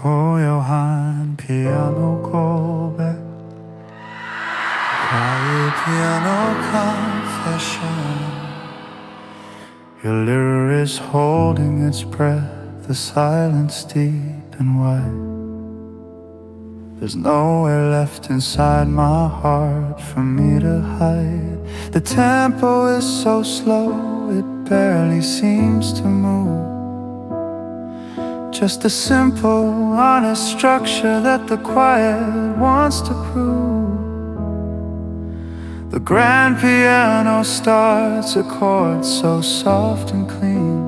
고요한 피아노 고백 quiet piano confession Your lyre is holding its breath The silence deep and wide There's nowhere left inside my heart for me to hide The tempo is so slow it barely seems to move Just a simple, honest structure that the quiet wants to prove The grand piano starts a chord so soft and clean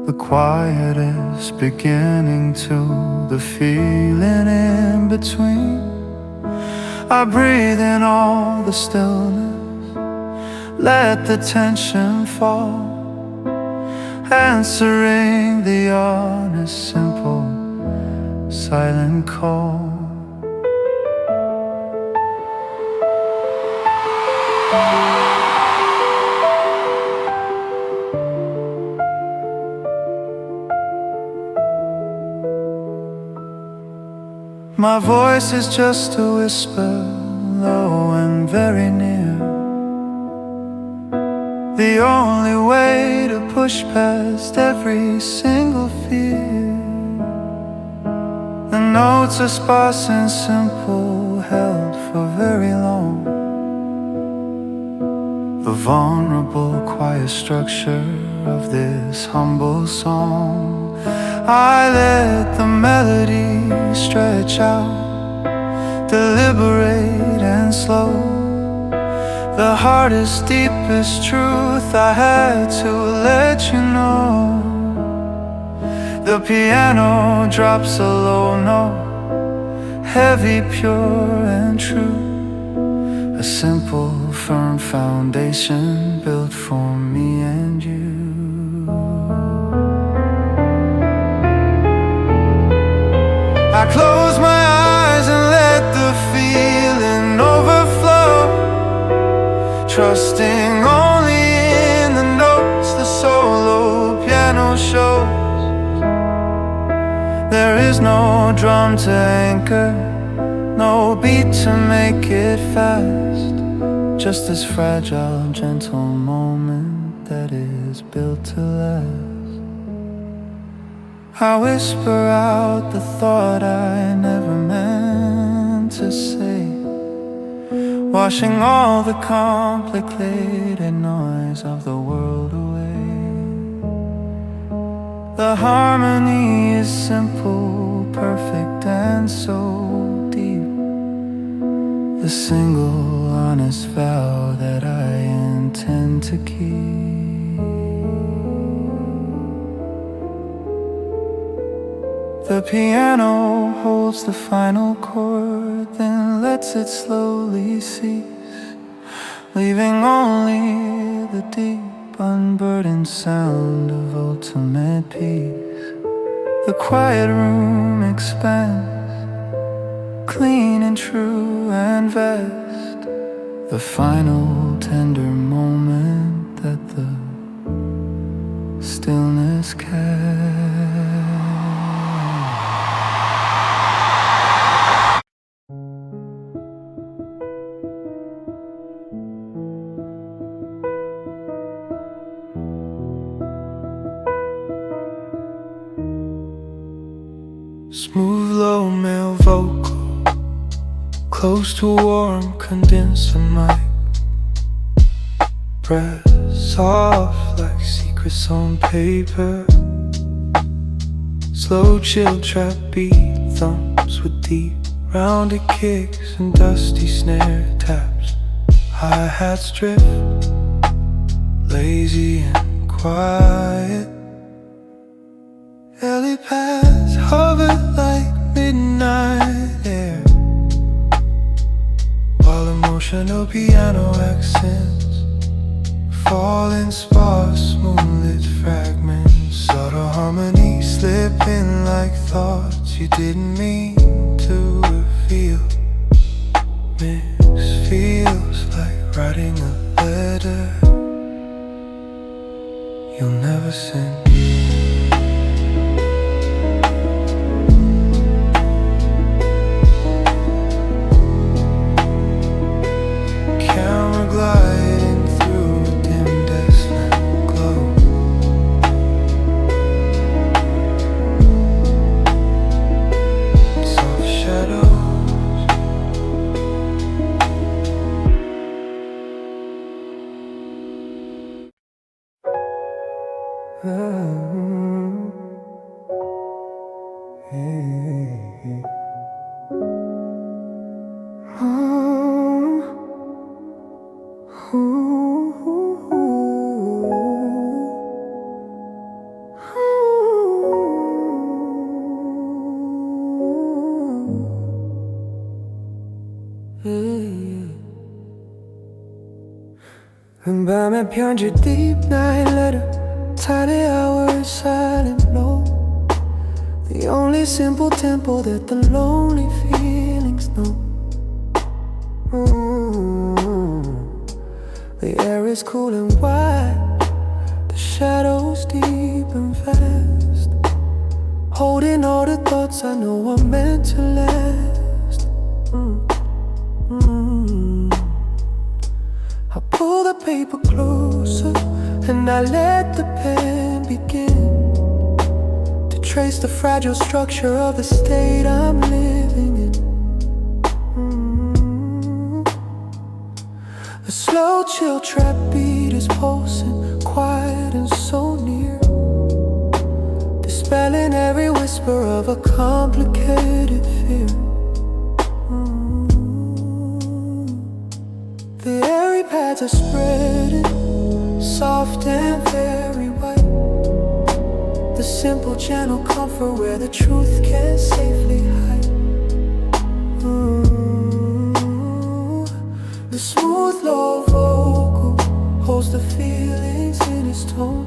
The quiet is beginning to the feeling in between I breathe in all the stillness Let the tension fall Answering the honest, simple, silent call My voice is just a whisper, low and very near The only way to push past every single fear The notes are sparse and simple, held for very long The vulnerable, quiet structure of this humble song I let the melody stretch out, deliberate and slow The hardest, deepest truth I had to let you know The piano drops a low note, heavy, pure and true A simple, firm foundation built for me and you I close my eyes and let the feeling overflow Trusting only in the notes the solo piano shows There is no drum to anchor, no beat to make it fast Just this fragile, gentle moment that is built to last I whisper out the thought I never meant to say Washing all the complicated noise of the world away The harmony is simple, perfect and so deep The single honest vow that I intend to keep The piano holds the final chord, then lets it slowly cease, leaving only the deep, unburdened sound of ultimate peace. The quiet room expands, clean and true and vast, the final tender moment that the stillness casts. Smooth low male vocal, close to warm condenser mic, breath soft like secrets on paper. Slow chill trap beat thumps with deep rounded kicks and dusty snare taps. Hi-hats drift, lazy and quiet. Alley paths hover like midnight air, while emotional piano accents fall in sparse moonlit fragments. Subtle harmony slipping like thoughts you didn't mean to reveal. Mix feels like writing a letter you'll never send. 밤에 편지 deep night letter tiny hours silent no the only simple tempo that the lonely feelings know the air is cool and wide the shadows deep and fast holding all the thoughts I know are meant to last I pull the paper closer and I let the pen begin to trace the fragile structure of the state I'm living in. The slow chill trap beat is pulsing, quiet and so near, dispelling every whisper of a complicated fear. The airy pads are spreading, soft and very white. The simple gentle comfort where the truth can safely hide. The smooth low vocal holds the feelings in its tone.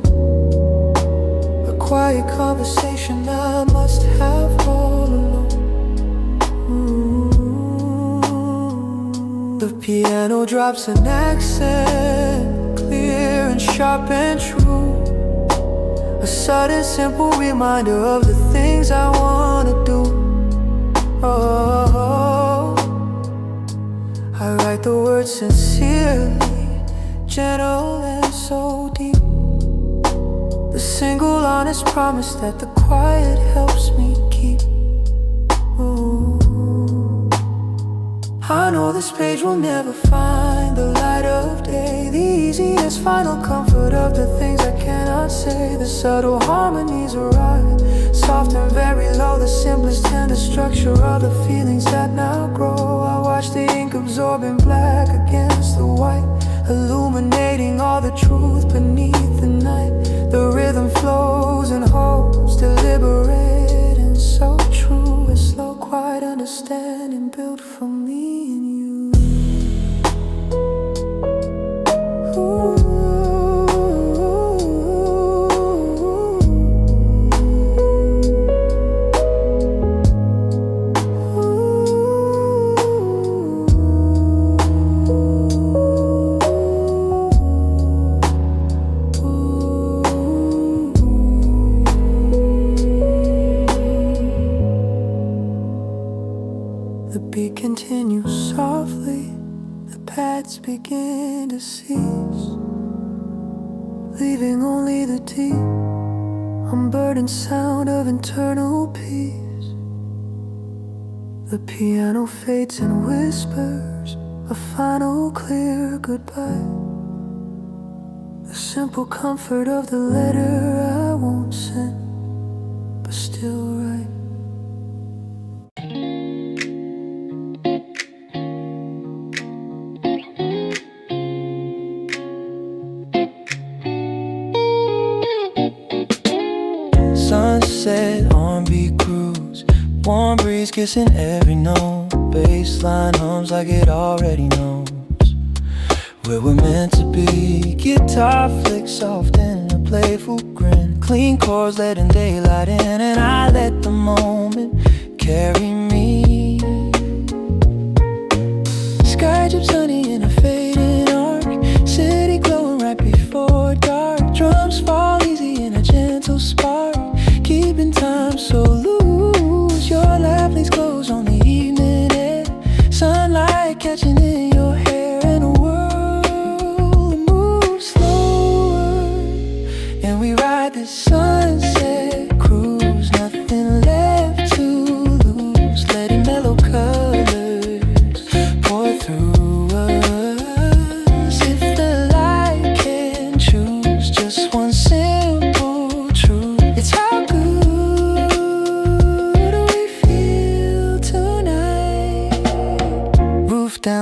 A quiet conversation I must have all alone. The piano drops an accent, clear and sharp and true. A sudden simple reminder of the things I wanna do. Oh, I write the words sincerely, gentle and so deep. The single honest promise that the quiet helps me keep. Ooh. I know this page will never find the light of day, the easiest final comfort of the things I cannot say. The subtle harmonies arrive, soft and very low, the simplest tender structure of the feelings that now grow. I watch the ink absorbing black against the white, illuminating all the truth beneath the night. The rhythm flows and holds, deliberate and so true. A slow, quiet understanding built for me and you. The beat continues softly, the pads begin to cease, leaving only the deep, unburdened sound of internal peace. The piano fades and whispers a final clear goodbye. The simple comfort of the letter I won't send, but still write. Sunset, R&B cruise, warm breeze kissing every note. Bassline hums like it already knows where we're meant to be. Guitar flicks soft in a playful grin, clean chords letting daylight in, and I let the moment carry me. Sky drips honey in a fading arc, city glowing right before dark. Drums fall easy in a gentle spark, keeping time so loose. Your laugh lays close on the evening air, sunlight catching in your hair, and a world moves slower, and we ride this sunset cruise. Nothing left to lose,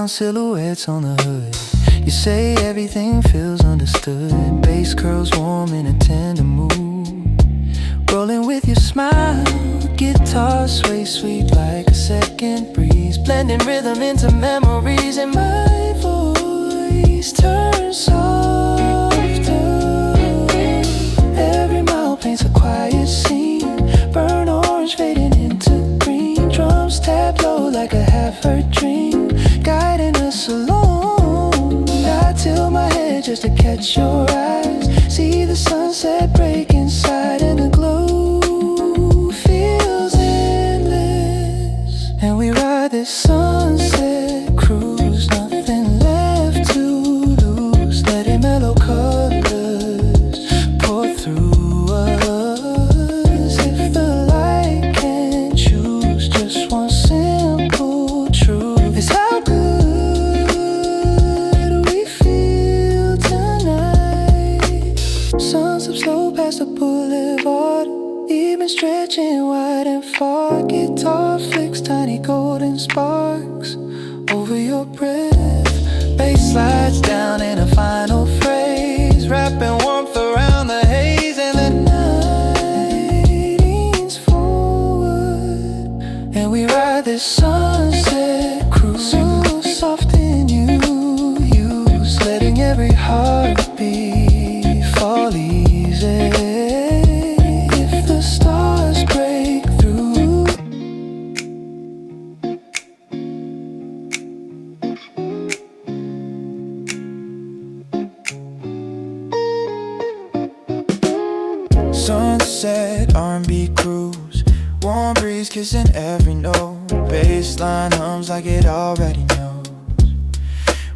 down silhouettes on the hood. You say everything feels understood. Bass curls warm in a tender mood. Rolling with your smile. Guitar sways sweet like a second breeze. Blending rhythm into memories. And my voice turns softer. Every mile paints a quiet scene. Burnt orange fading into green. Drums tap low like a half-heard dream. Guiding us along. I tilt my head just to catch your eyes. See the sunset break inside and the glow feels endless. And we ride this sunset cruise. Nothing left to lose. Letting mellow colors pour through us. If the light can choose just one simple truth, it's how good we feel tonight. Suns up slow past the boulevard, even stretching wide and far. Guitar flicks tiny golden sparks over your breath. Bass slides down in a final phrase, wrapping warmth around the haze. And the night leans forward, and we ride this sunset cruise. So soft in use, letting every heartbeat fall easy. If the stars break through, sunset R&B cruise, warm breeze kissing every note. Bassline hums like it already knows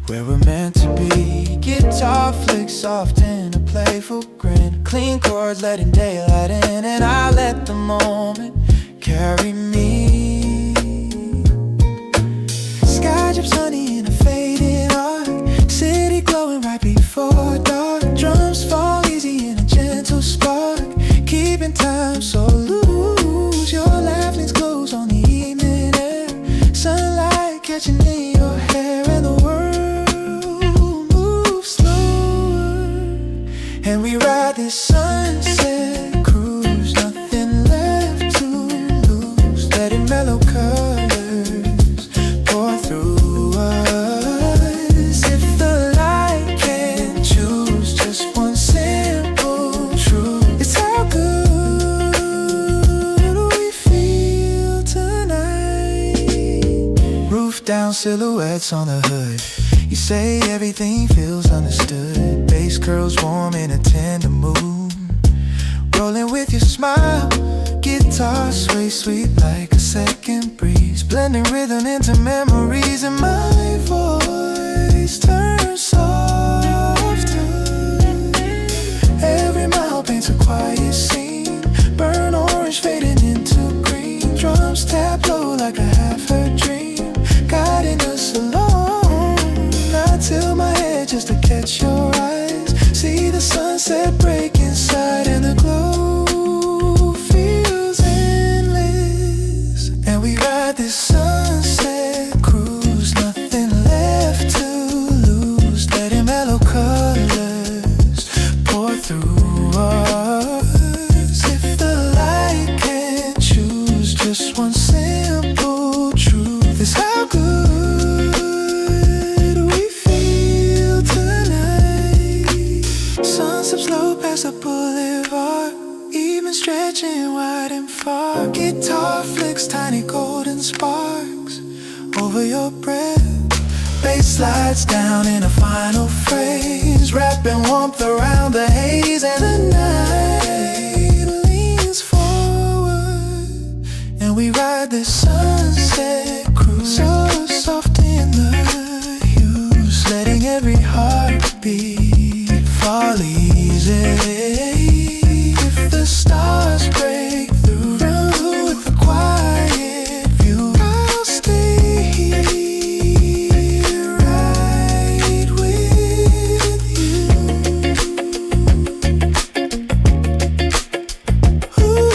where we're meant to be. Guitar flicks soft in a playful grin. Clean chords letting daylight in, and I let the moment carry me. Sky drips honey in a fading arc. City glowing right before dark. Drums fall easy in a gentle spark, keeping time so loose. Your laugh links close on the evening air. Sunlight catching in your hair, and the world moves slower. And we ride this sunset cruise. Nothing left to lose. Letting mellow colors pour through us. If the light can choose just one simple truth, it's how good we feel tonight. Roof down silhouettes on the hood. You say everything feels understood. Bass curls warm in a tender mood. Rolling with your smile. Guitar sways sweet like a second breeze. Blending rhythm into memories. And my voice turns softer. Every mile paints a quiet scene. Burnt orange fading into green. Drums tap low like a half-heard dream. Guiding us along. I tilt my head just to catch your eyes. See the sunset break inside, and the glow feels endless. And we ride this sunset cruise. Nothing left to lose. Letting mellow colors pour through us. If the light can choose just one simple truth, it's how good we feel tonight. Sunset slow past the boulevard, even stretching wide and far. Guitar flicks tiny golden sparks over your breath. Bass slides down in a final phrase, wrapping warmth around the haze. And the night leans forward, and we ride this sunset cruise. So soft in the hues, letting every heartbeat fall easy. If the stars break through with a quiet view, I'll stay here right with you. Ooh.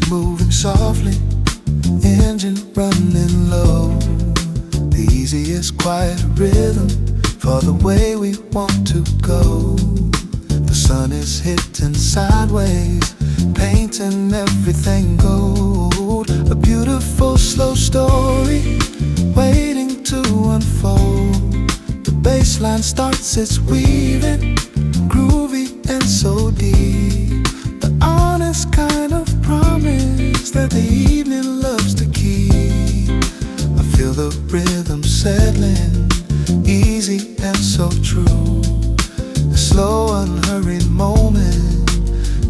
moving softly, engine running low. The easiest quiet rhythm for the way we want to go. The sun is hitting sideways, painting everything gold. A beautiful slow story waiting to unfold. The bass line starts its weaving, groovy and so deep. The honest kind of promise that the evening loves to keep. I feel the rhythm settling, easy and so true. A slow unhurried moment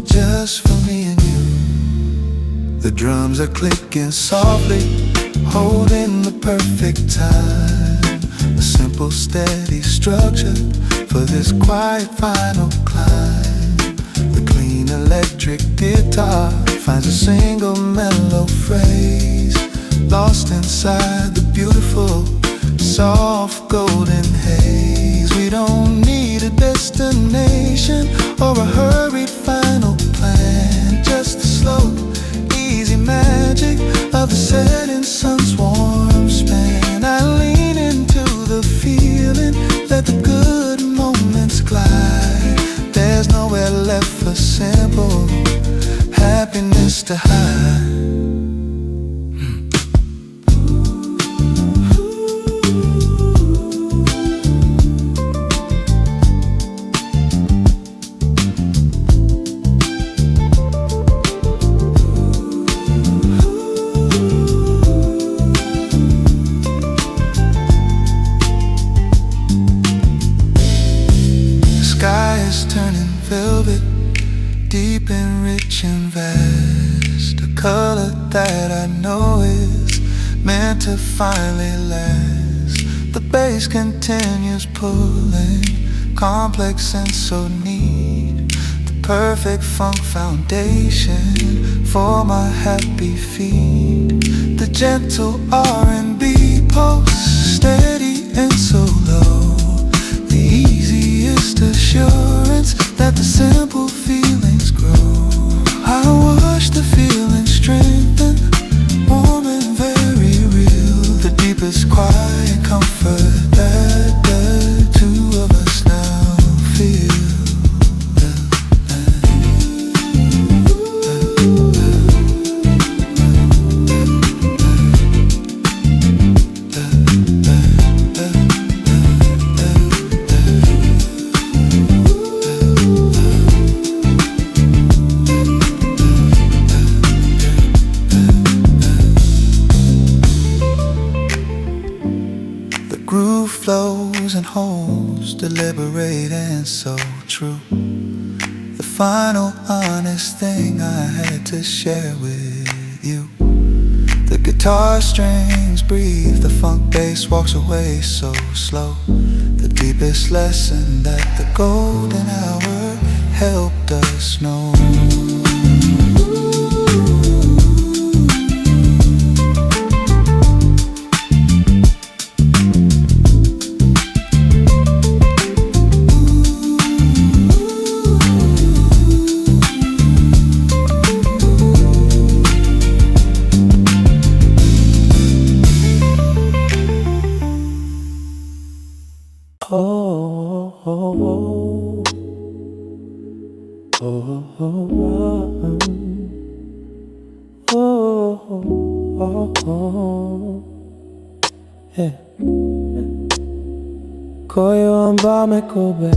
just for me and you. The drums are clicking softly, holding the perfect time. A simple steady structure for this quiet final climb. The clean electric guitar finds a single mellow phrase, lost inside the beautiful soft golden haze. We don't need a destination or a hurried final plan, just the slow, easy magic of the setting sun's warm span. I lean into the feeling, let the good moments glide. There's nowhere left for simple happiness to hide. Turning velvet, deep and rich and vast. A color that I know is meant to finally last. The bass continues pulling, complex and so neat. The perfect funk foundation for my happy feet. The gentle R&B pulse, steady and so low. The easiest assurance that the simple feelings grow. I watch the feelings strengthen, warm and very real. The deepest quiet comfort that the two of us now feel. Flows and holds, deliberate and so true. The final honest thing I had to share with you. The guitar strings breathe, the funk bass walks away so slow. The deepest lesson that the golden hour helped us know. 고요한 밤의 고백,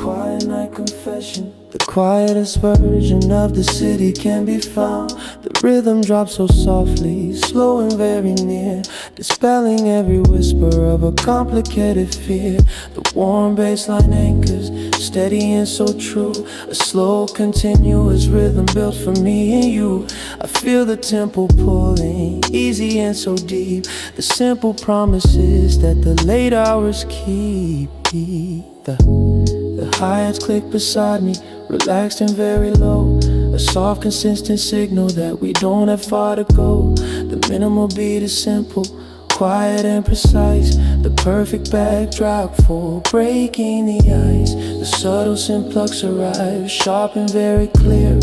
quiet night confession. The quietest version of the city can be found. The rhythm drops so softly, slow and very near, dispelling every whisper of a complicated fear. The warm bassline anchors, steady and so true. A slow, continuous rhythm built for me and you. I feel the tempo pulling, easy and so deep. The simple promises that the late hours keep. The hi-hats click beside me, relaxed and very low. A soft, consistent signal that we don't have far to go. The minimal beat is simple, quiet and precise. The perfect backdrop for breaking the ice. The subtle simplex arrives, sharp and very clear.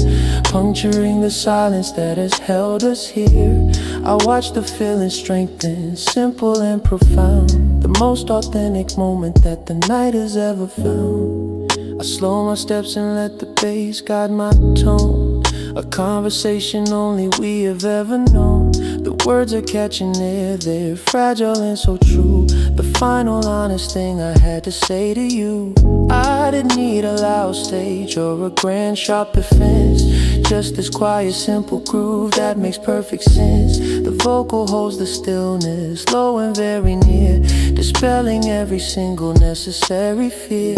puncturing the silence that has held us here. I watch the feeling strengthen, simple and profound, the most authentic moment that the night has ever found. I slow my steps and let the bass guide my tone, a conversation only we have ever known. The words are catching air, they're fragile and so true, the final honest thing I had to say to you. I didn't need a loud stage or a grand sharp defense, just this quiet simple groove that makes perfect sense. The vocal holds the stillness, low and very near, dispelling every single necessary fear.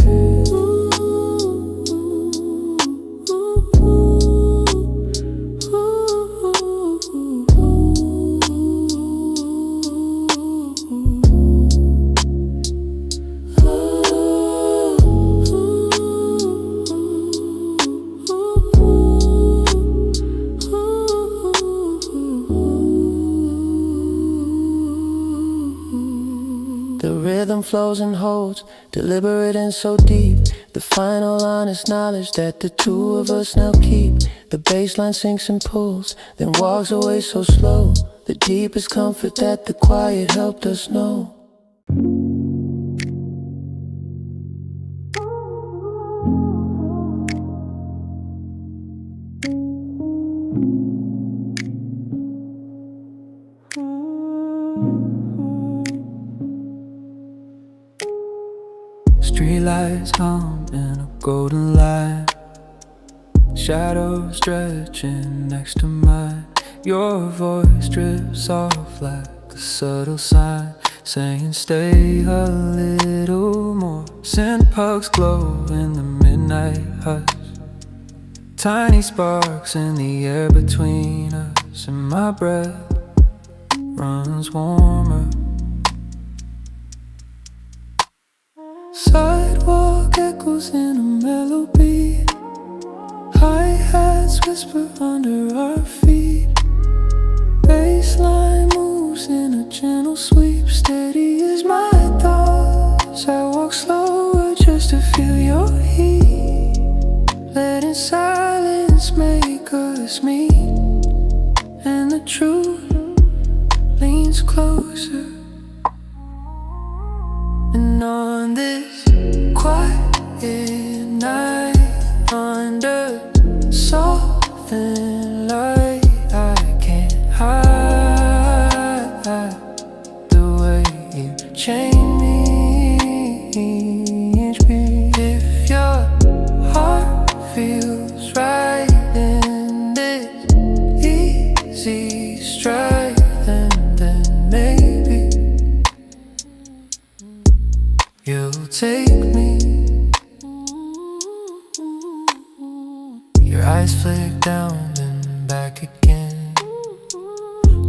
The rhythm flows and holds, deliberate and so deep, the final honest knowledge that the two of us now keep. The bass line sinks and pulls, then walks away so slow, the deepest comfort that the quiet helped us know. Streetlights hum in a golden light, shadows stretching next to mine. Your voice drifts off like a subtle sign, saying stay a little more. Scent pugs glow in the midnight hush, tiny sparks in the air between us, and my breath runs warmer. Sidewalk echoes in a melody, hi-hats whisper under our feet, bassline moves in a gentle sweep, steady as my thoughts. I walk slower just to feel your heat, letting silence make us meet, and the truth leans closer. And on this quiet night, under softened light, I can't hide the way you change me. If your heart feels right in this easy stride, then maybe you'll take me. Your eyes flick down and back again,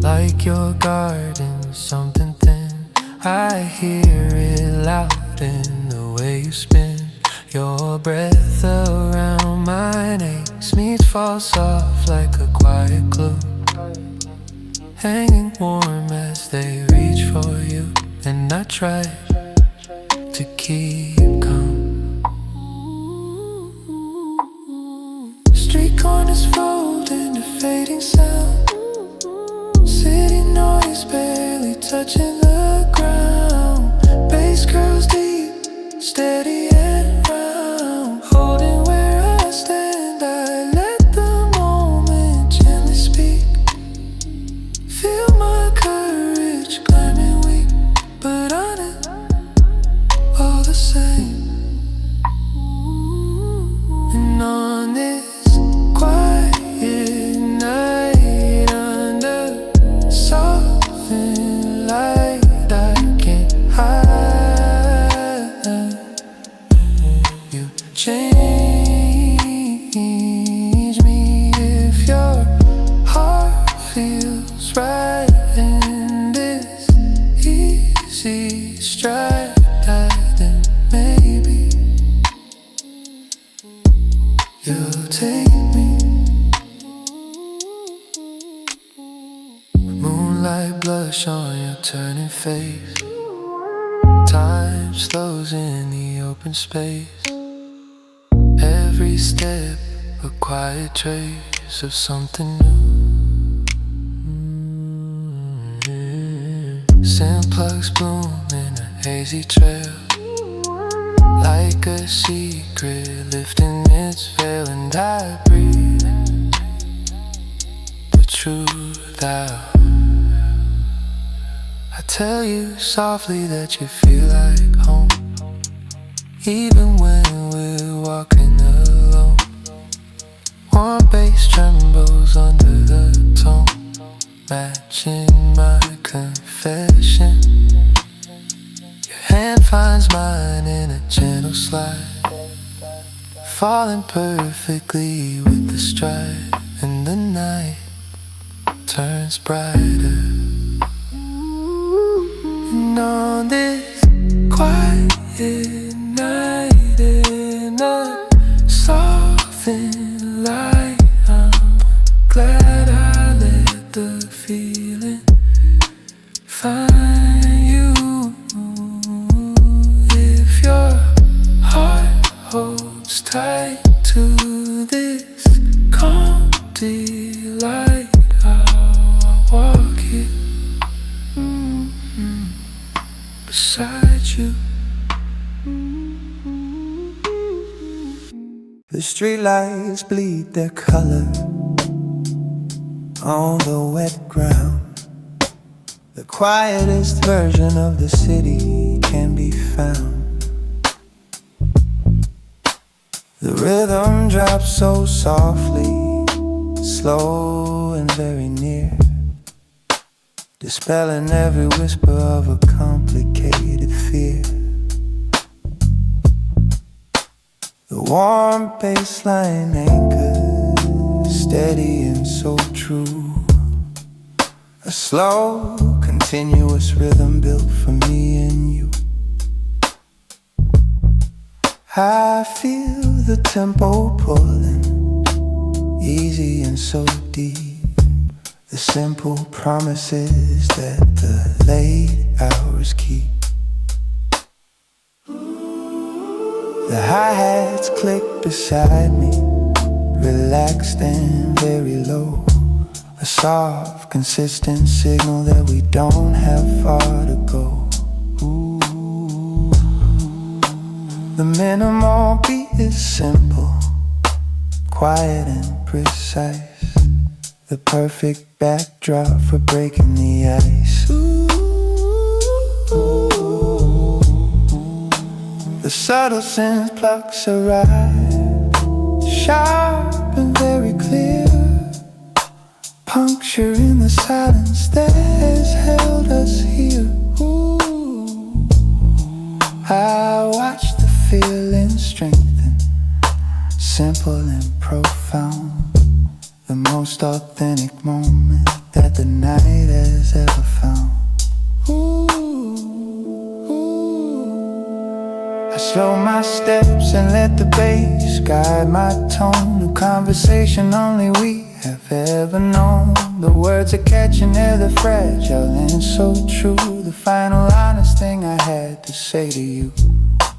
like your garden, something thin. I hear it loud in the way you spin. Your breath around my neck meets falls soft like a quiet glue, hanging warm as they reach for you. And I try to keep calm. Street corners fold into fading sound, city noise barely touching the ground, bass curls deep, steady and round, holding where I stand. I let the moment gently speak, feel my courage climbing weak, but honest all the same. And on this quiet night, under softened light, I can't hide. You change me. If your heart feels right in this easy stride, then maybe you'll take me. Moonlight blush on your turning face, time slows in the open space, every step a quiet trace promise of something new. Scent plugs bloom in a hazy trail, like a secret lifting its veil, and I breathe the truth out. I tell you softly that you feel like home, even when we're walking alone. Warm bass trembles under the tone, matching my confession. Your hand finds mine in a gentle slide, falling perfectly with the stride, and the night turns brighter. And on this quiet night in a softened light, I'm glad I let the feeling find you. If your heart holds tight to this calm delight, I'll walk here beside you. The streetlights bleed their color on the wet ground. The quietest version of the city can be found. The rhythm drops so softly, slow and very near, dispelling every whisper of a complicated fear. The warm bassline anchored, steady and so true. A slow, continuous rhythm built for me and you. I feel the tempo pulling, easy and so deep. The simple promises that the late hours keep. The hi-hats click beside me, relaxed and very low. A soft, consistent signal that we don't have far to go. Ooh. The minimal beat is simple, quiet and precise. The perfect backdrop for breaking the ice. Ooh. The subtle synth plucks arrive, sharp and very clear, puncturing the silence that has held us here. Ooh. I watch the feeling strengthen, simple and profound. The most authentic moment that the night has ever found. Ooh. I slow my steps and let the bass guide my tone. A conversation only we have ever known. The words are catching air, they're fragile and so true. The final honest thing I had to say to you.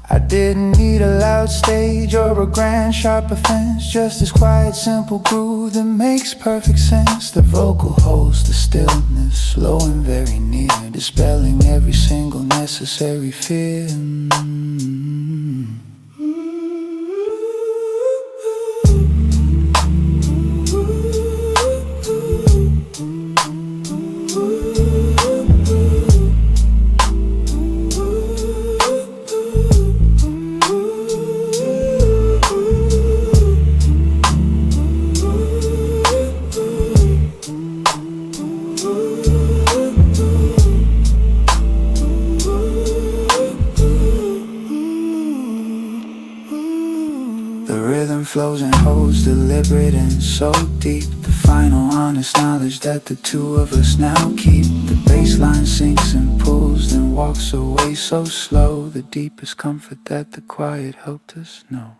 I didn't need a loud stage or a grand sharp offense, just this quiet simple groove that makes perfect sense. The vocal holds the stillness, slow and very near, dispelling every single necessary fear. Flows and holds deliberate and so deep. The final honest knowledge that the two of us now keep. The baseline sinks and pulls, then walks away so slow. The deepest comfort that the quiet helped us know.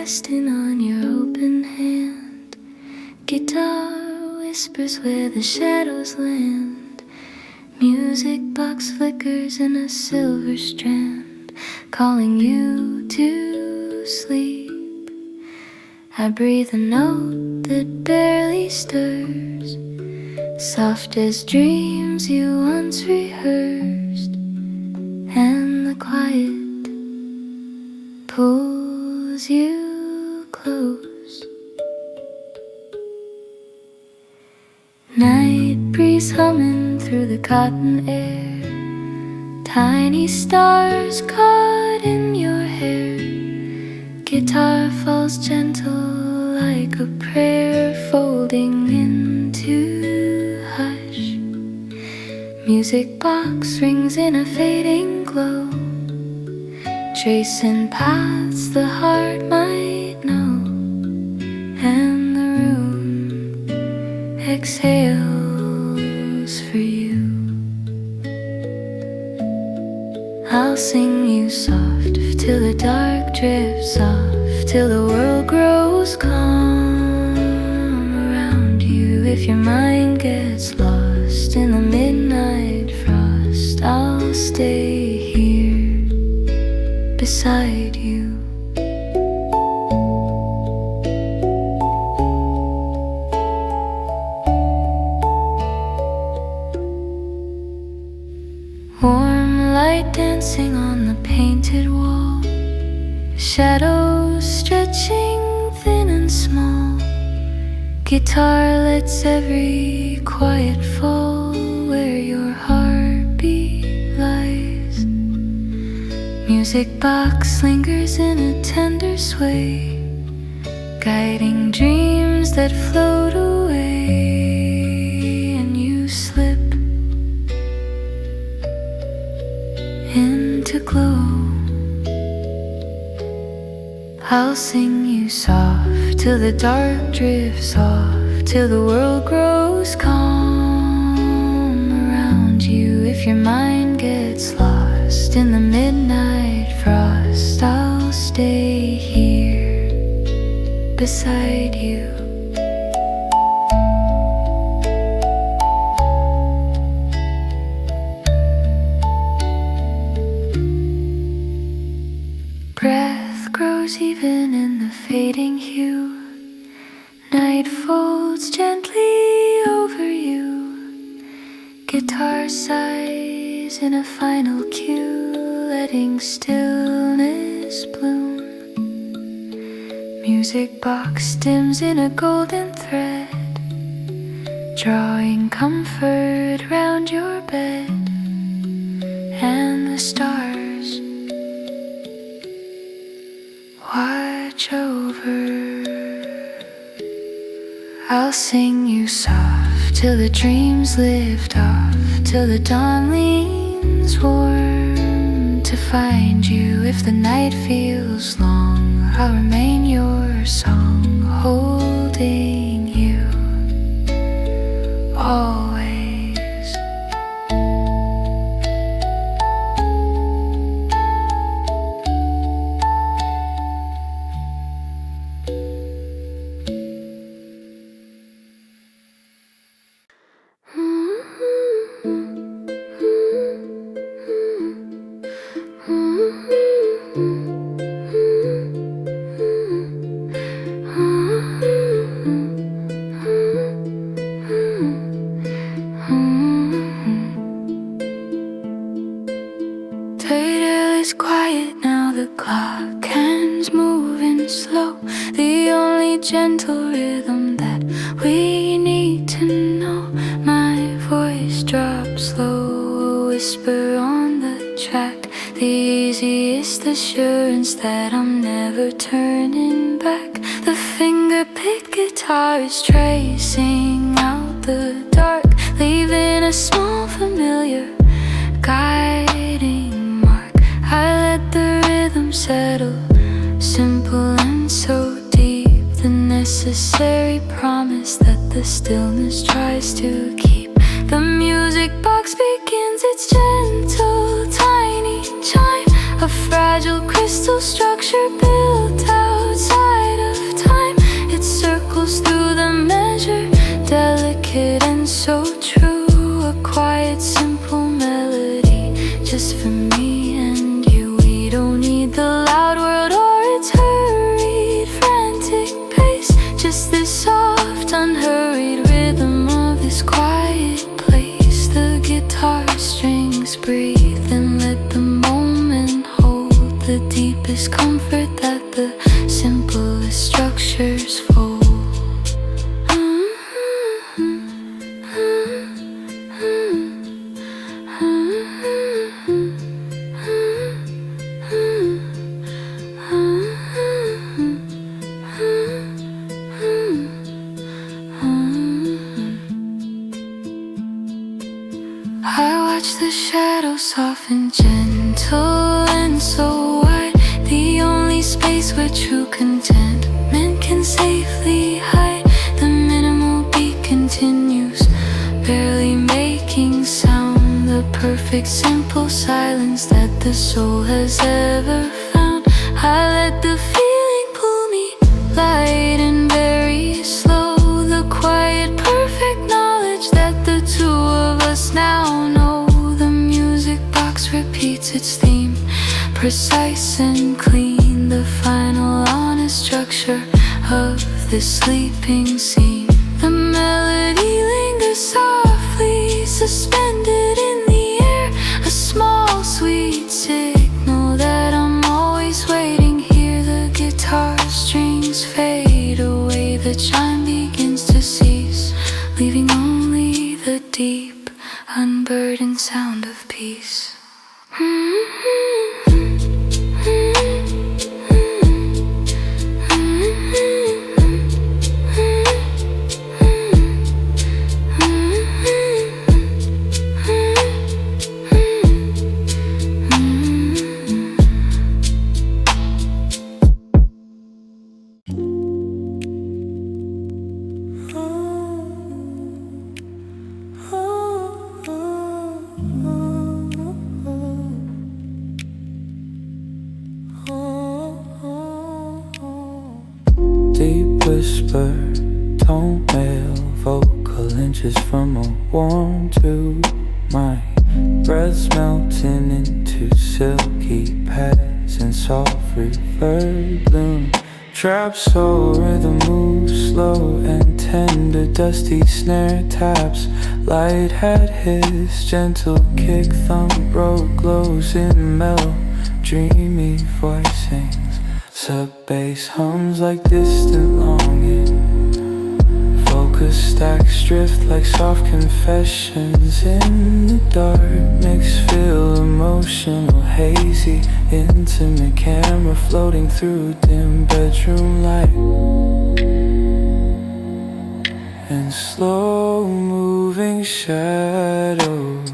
resting on your open hand. Guitar whispers where the shadows land. Music box flickers in a silver strand, calling you to sleep. I breathe a note that barely stirs, soft as dreams you once rehearsed, and the quiet pulls you close. Night breeze humming through the cotton air, tiny stars caught in your hair. Guitar falls gentle like a prayer, folding into hush. Music box rings in a fading glow, tracing paths the heart might know, and the room exhales for you. I'll sing you soft till the dark drifts off, till the world grows calm around you. If your mind gets lost in the midnight frost, I'll stay here beside you. Warm light dancing on the painted wall, shadows stretching thin and small. Guitar lets every quiet fall where your heartbeat lies. Music box lingers in a tender sway, guiding dreams that float away, and you slip into glow. I'll sing you soft till the dark drifts off, till the world grows calm around you. If your mind gets lost in the midnight frost, I'll stay here beside you. Breath grows even in the fading hue, night folds gently over you. Guitar sighs in a final cue, letting stillness bloom. Music box dims in a golden thread, drawing comfort round your bed, and the stars watch over. I'll sing you soft till the dreams lift off, till the dawn leans warm to find you. If the night feels long, I'll remain your song, holding you always. Is quiet now, the clock hands moving slow, the only gentle rhythm that we need to know. My voice drops low, a whisper on the track, the easiest assurance that I'm never turning back. The finger-picked guitar is tracing out the dark, leaving a small familiar guiding. I let the rhythm settle, simple and so deep, the necessary promise that the stillness tries to keep. The music box begins its gentle, tiny chime, a fragile crystal structure built outside is comfort that the simplest structures fold. I watch the shadows soften, gentle and so wide. The only space where true contentment can safely hide. The minimal beat continues, barely making sound. The perfect simple silence that the soul has ever found. I let the feeling pull me light and very slow. The quiet perfect knowledge that the two of us now know. The music box repeats its theme, precise and clean. The final honest structure of this sleeping scene. The melody lingers softly, suspended in the air. A small sweet signal that I'm always waiting. Hear the guitar strings fade away. The chime begins to cease, leaving only the deep, unburdened sound of peace. Deep whisper, tone male, vocal inches from a warm to my breaths melting into silky pads and soft reverb bloom. Trap soul rhythm moves slow and tender, dusty snare taps. Light hat his gentle kick, thumb broke glows in mellow, dreamy voicings. Sub-bass hums like distant longing. Focus stacks drift like soft confessions in the dark. Makes feel emotional, hazy, intimate. Camera floating through dim bedroom light. And slow moving shadows.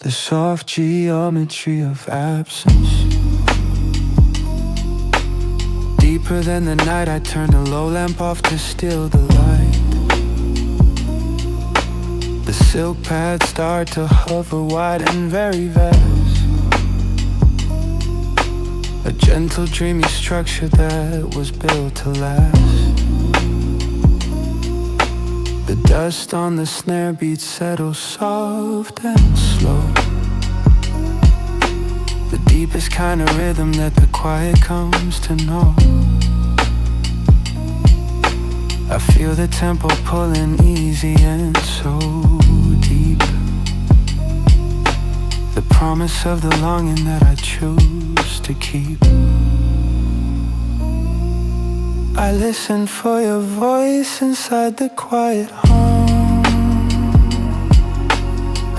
The soft geometry of absence. Deeper than the night, I turn the low lamp off to steal the light. The silk pads start to hover wide and very vast. A gentle dreamy structure that was built to last. The dust on the snare beats settle soft and slow. The deepest kind of rhythm that the quiet comes to know. I feel the tempo pulling easy and so deep. The promise of the longing that I choose to keep. I listen for your voice inside the quiet hum.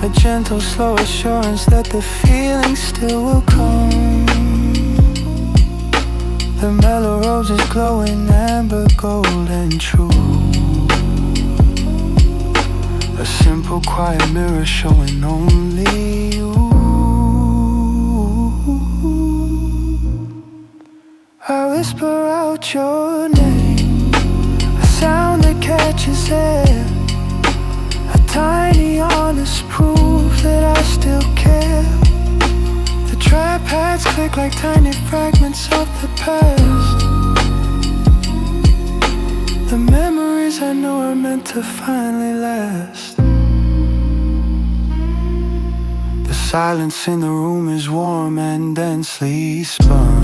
A gentle, slow assurance that the feeling still will come. The mellow roses glowing amber, gold and true. A simple, quiet mirror showing only you. I whisper out your name, a sound that catches air. I tiny honest proof that I still care. The trap pads click like tiny fragments of the past. The memories I know are meant to finally last. The silence in the room is warm and densely spun.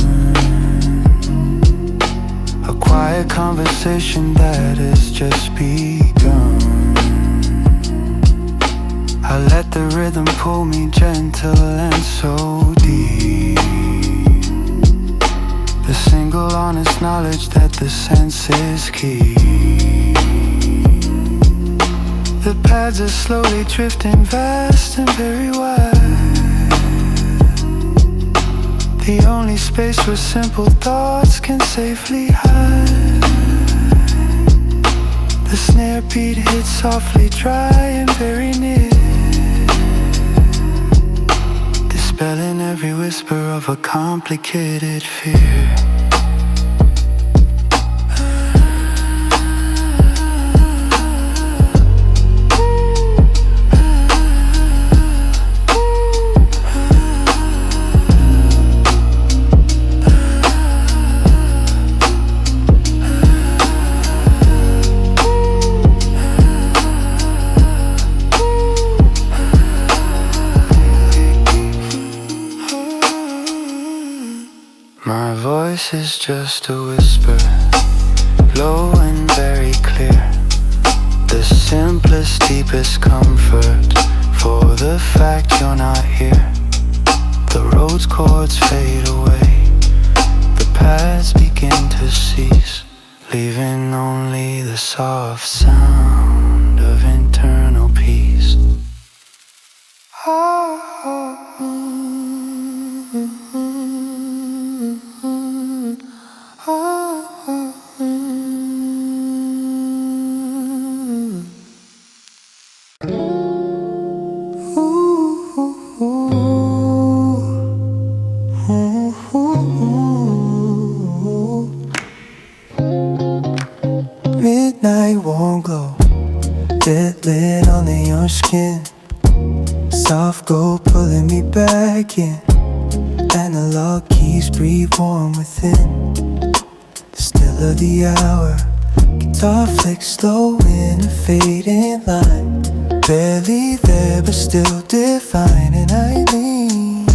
A quiet conversation that has just begun. I let the rhythm pull me gentle and so deep. The single honest knowledge that the senses keep. The paths are slowly drifting vast and very wide. The only space where simple thoughts can safely hide. The snare beat hits softly dry and very near, dispelling every whisper of a complicated fear. My voice is just a whisper, low and very clear. The simplest, deepest comfort for the fact you're not here. The road's chords fade away, the paths begin to cease, leaving only the soft sound of internal peace. Midnight warm glow, dead lit under your skin. Soft gold pulling me back in. Analog keys breathe warm within. The still of the hour, guitar flicks slow in a fading line. Barely there but still divine. And I lean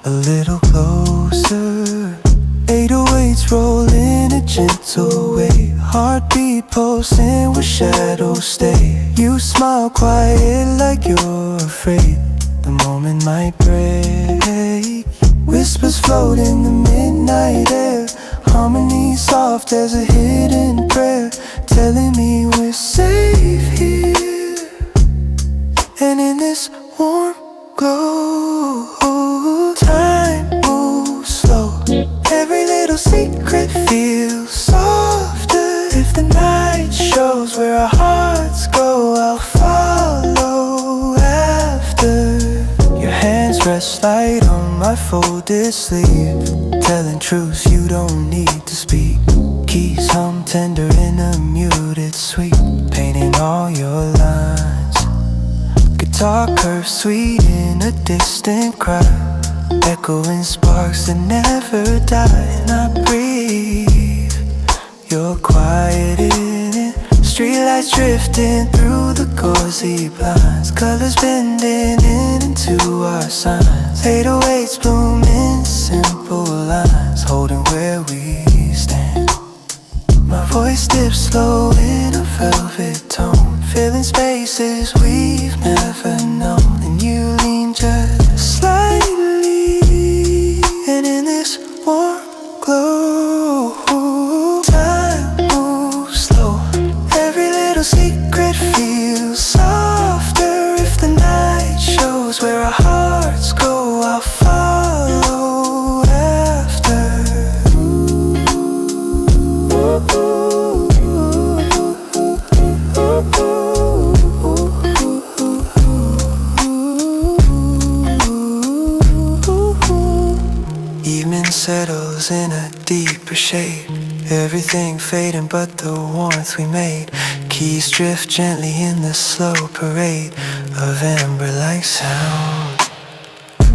a little closer. 808s roll in a gentle way. Heartbeat pulsing where shadows stay. You smile quiet like you're afraid the moment might break. Whispers float in the midnight air. Harmony soft as a hidden prayer, telling me we're safe here. And in this warm glow, time moves slow. Every little secret feels softer. If the night shows where our hearts go, I'll follow after. Your hands rest light on my folded sleeve, telling truths you don't need to speak. Keys hum tender in a muted sweep, painting all your lines. Guitar curves sweet in a distant cry, echoing sparks that never die. And I breathe, you're quiet in it. Streetlights drifting through the gauzy blinds, colors blending into our signs. 808s bloom in simple lines, holding where we stand. My voice dips slow in a velvet tone, filling spaces we've never known. And you lean just slightly, and in this warm glow, time moves slow. Every little secret feels softer. If the night shows where our hearts go, I'll follow after. Evening settles in a deeper shade, everything fading but the warmth we made. keys drift gently in the slow parade of amber-like sound.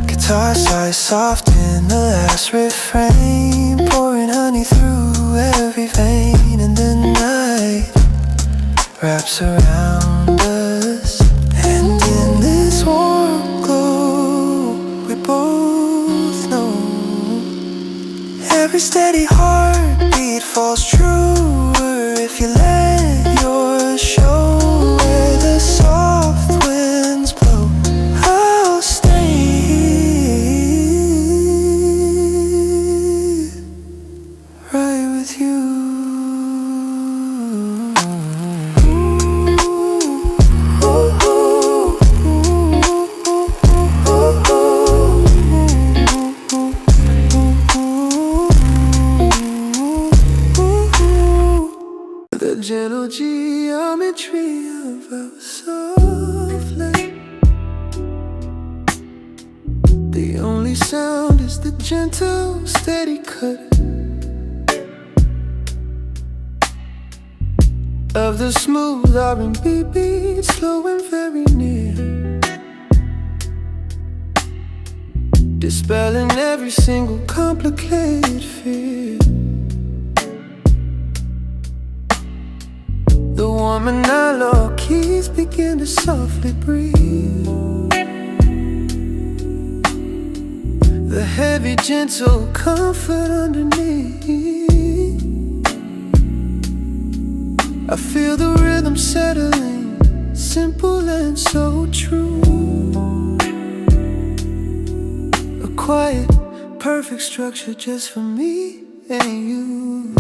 Guitar sighs soft in the last refrain, pouring honey through every vein. And the night wraps around us, and in this warm glow we both know every steady heartbeat falls truer if you let yours show. Where the soft winds blow, I'll stay right with you. The gentle geometry of our soft light. The only sound is the gentle, steady cut of the smooth R&B beat, slow and very near, dispelling every single complicated fear. The warm and analog keys begin to softly breathe. The heavy, gentle comfort underneath. I feel the rhythm settling, simple and so true. A quiet, perfect structure just for me and you.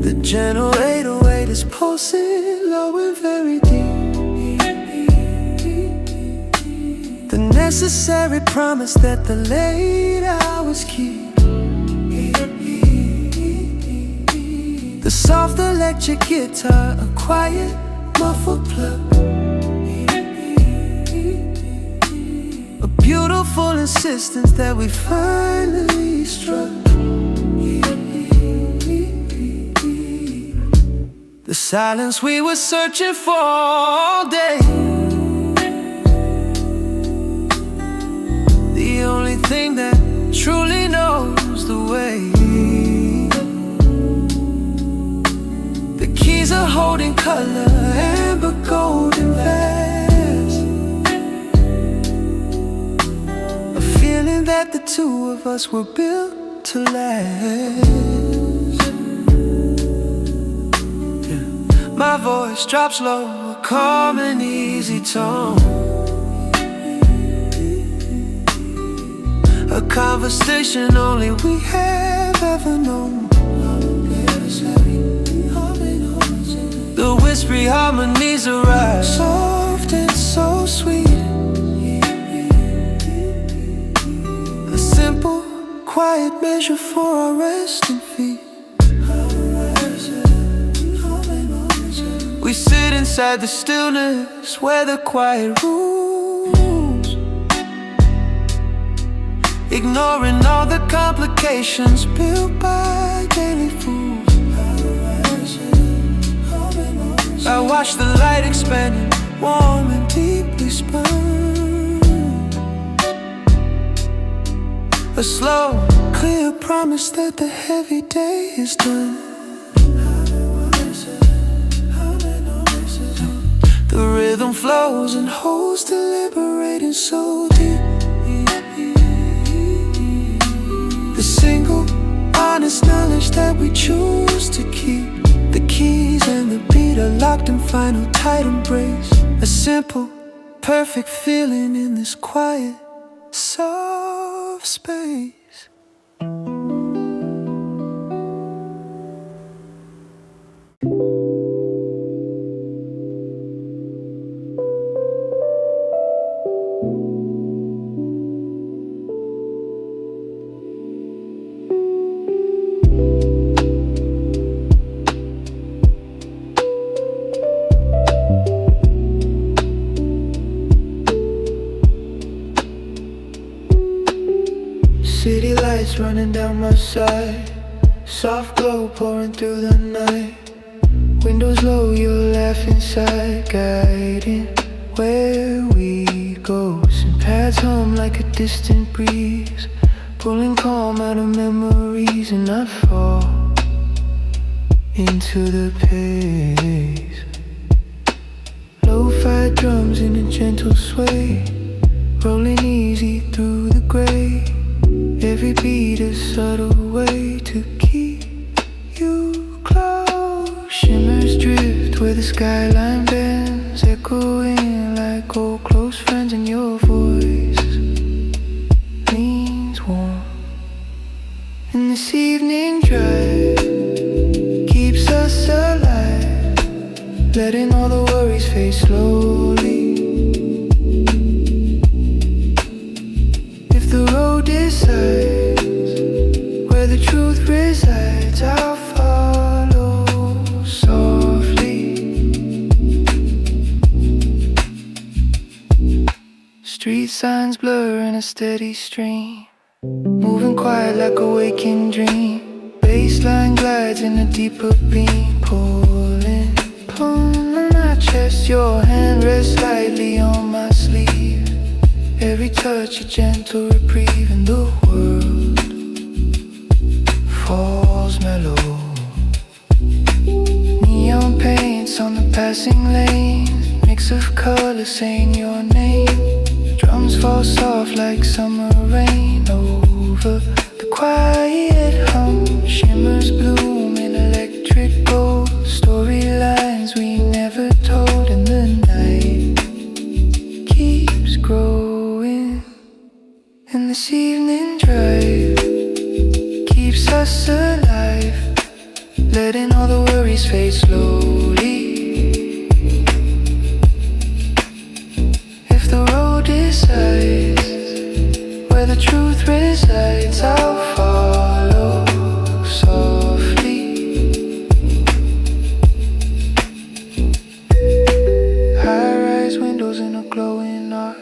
The gentle 808 is pulsing low and very deep. The necessary promise that the late hours keep. The soft electric guitar, a quiet, muffled plug. A beautiful insistence that we finally struck. The silence we were searching for all day. The only thing that truly knows the way. The keys are holding color, amber, golden vast. A feeling that the two of us were built to last. My voice drops low, a calm and easy tone. A conversation only we have ever known. The whispery harmonies arise, soft and so sweet. A simple, quiet measure for our resting feet. We sit inside the stillness where the quiet rules, ignoring all the complications built by daily fools. I watch the light expanding, warm and deeply spun. A slow, clear promise that the heavy day is done. The rhythm flows and holds, deliberating so deep. The single, honest knowledge that we choose to keep. The keys and the beat are locked in final tight embrace. A simple, perfect feeling in this quiet, soft space. City lights running down my side, Soft glow pouring through the night. Windows low, your laugh inside, guiding where we go. Send paths home like a distant breeze, pulling calm out of memories, and I fall into the pace. Lo-fi drums in a gentle sway, rolling easy through the gray. Every beat a subtle way to keep you close. Shimmers drift where the skyline bends, echoing like old close friends, and your voice leans warm. And this evening drive keeps us alive, letting all the worries fade slowly. If the road decides where the truth resides, I'll follow softly. Street signs blur in a steady stream, moving quiet like a waking dream. Baseline glides in a deeper beam, pulling on my chest. Your hand rests lightly on my sleeve, every touch a gentle reprieve, and the world falls mellow. Neon paints on the passing lanes, mix of colors saying your name. Drums fall soft like summer rain over the quiet hum. Shimmers bloom in electric gold, storylines we never told, and the night keeps growing. And this evening drive keeps us alive, letting all the worries fade slowly. If the road decides where the truth resides, I'll follow softly. High-rise windows in a glowing arc,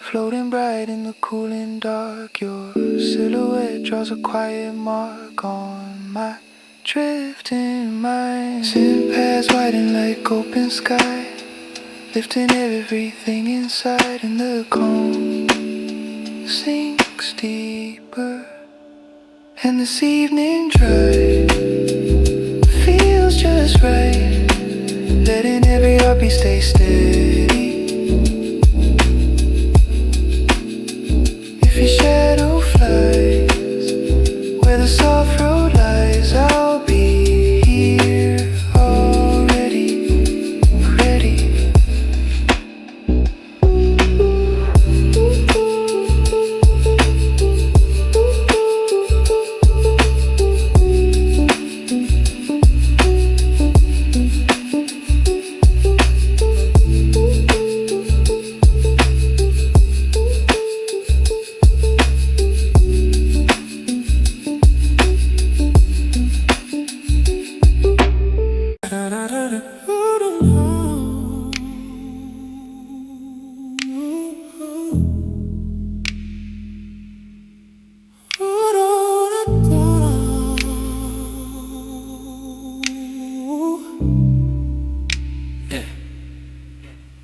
floating bright in the cooling dark. Your silhouette draws a quiet mark on my drifting mind. Sin paths widen like open sky, lifting everything inside, and the calm sinks deeper. And this evening drive feels just right, letting every heartbeat stay steady. If your shadow flies where the soft road lies, I'll be here already, ready.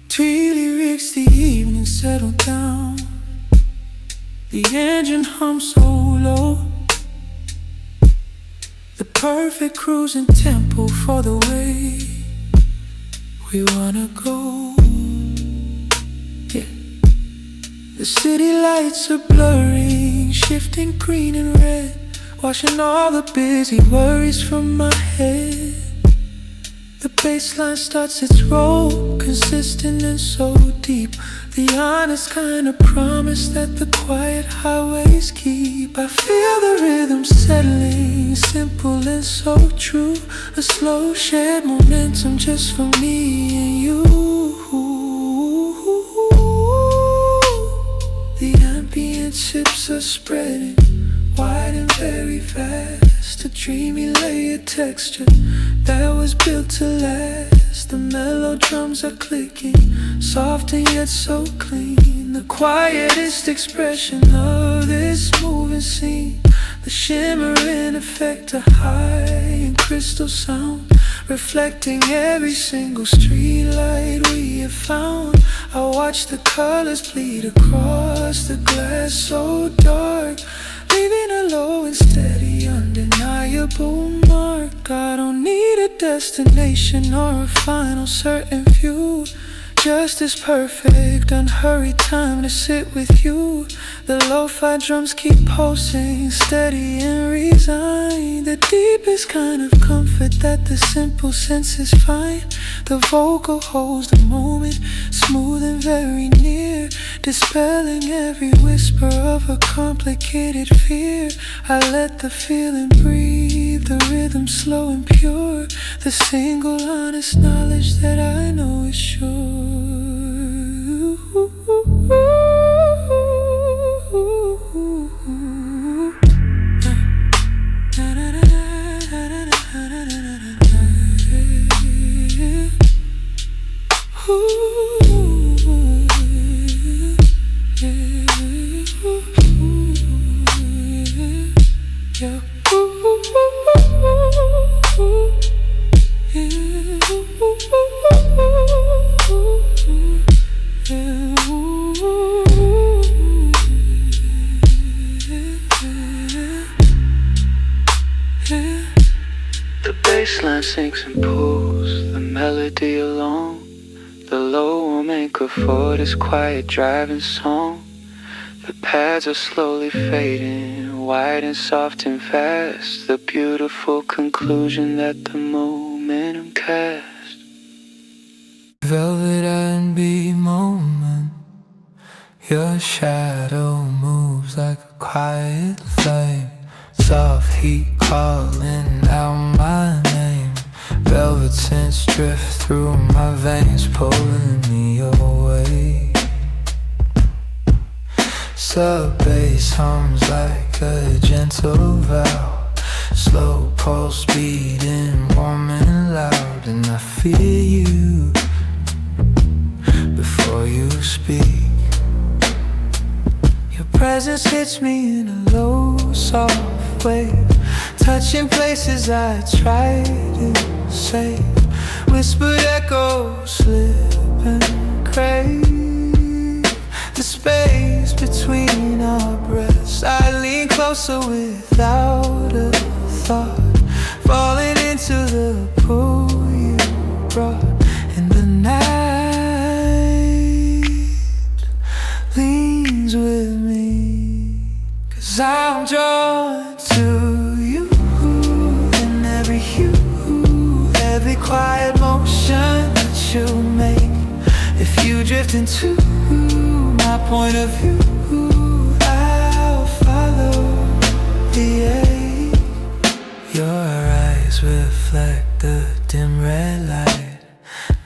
Twee lyrics, the evening settled down, the engine hums so low, the perfect cruising tempo for the way we wanna go. Yeah. The city lights are blurring, shifting green and red, washing all the busy worries from my head. The bassline starts its roll, consistent and so deep, the honest kind of promise that the quiet highways keep. I feel the rhythm settling, simple and so true, a slow shared momentum just for me and you. The ambient chips are spreading wide and very fast, a dreamy layer texture that was built to last. The mellow drums are clicking, soft and yet so clean, the quietest expression of this moving scene. The shimmering effect of high and crystal sound, reflecting every single street light we have found. I watch the colors bleed across the glass so dark, leaving a low and steady, undeniable mark. I don't need a destination or a final certain view, just this perfect, unhurried time to sit with you. The lo-fi drums keep pulsing, steady and resigned. The deepest kind of comfort that the simple senses find. The vocal holds the moment, smooth and very near, dispelling every whisper of a complicated fear. I let the feeling breathe, the rhythm slow and pure, the single honest knowledge that I know is sure. The bassline sinks and pulls the melody along. The low will make up for this quiet driving song. The pads are slowly fading, wide and soft and fast. The beautiful conclusion that the momentum cast. Velvet R&B moment, your shadow moves like a quiet flame. Soft heat calling out my name. Velvet tints drift through my veins, pulling me away. Sub-bass hums like a gentle vow, slow pulse beating, warm and loud. And I feel you before you speak. Your presence hits me in a low, soft wave, touching places I try to save. Whispered echoes slip and crave the space between our breaths. I lean closer without a thought, falling into the pool you brought. And the night leans with me, 'cause I'm drawn to you in every hue, every quiet motion that you make. If you drift into my point of view, I'll follow the ache. Your eyes reflect the dim red light,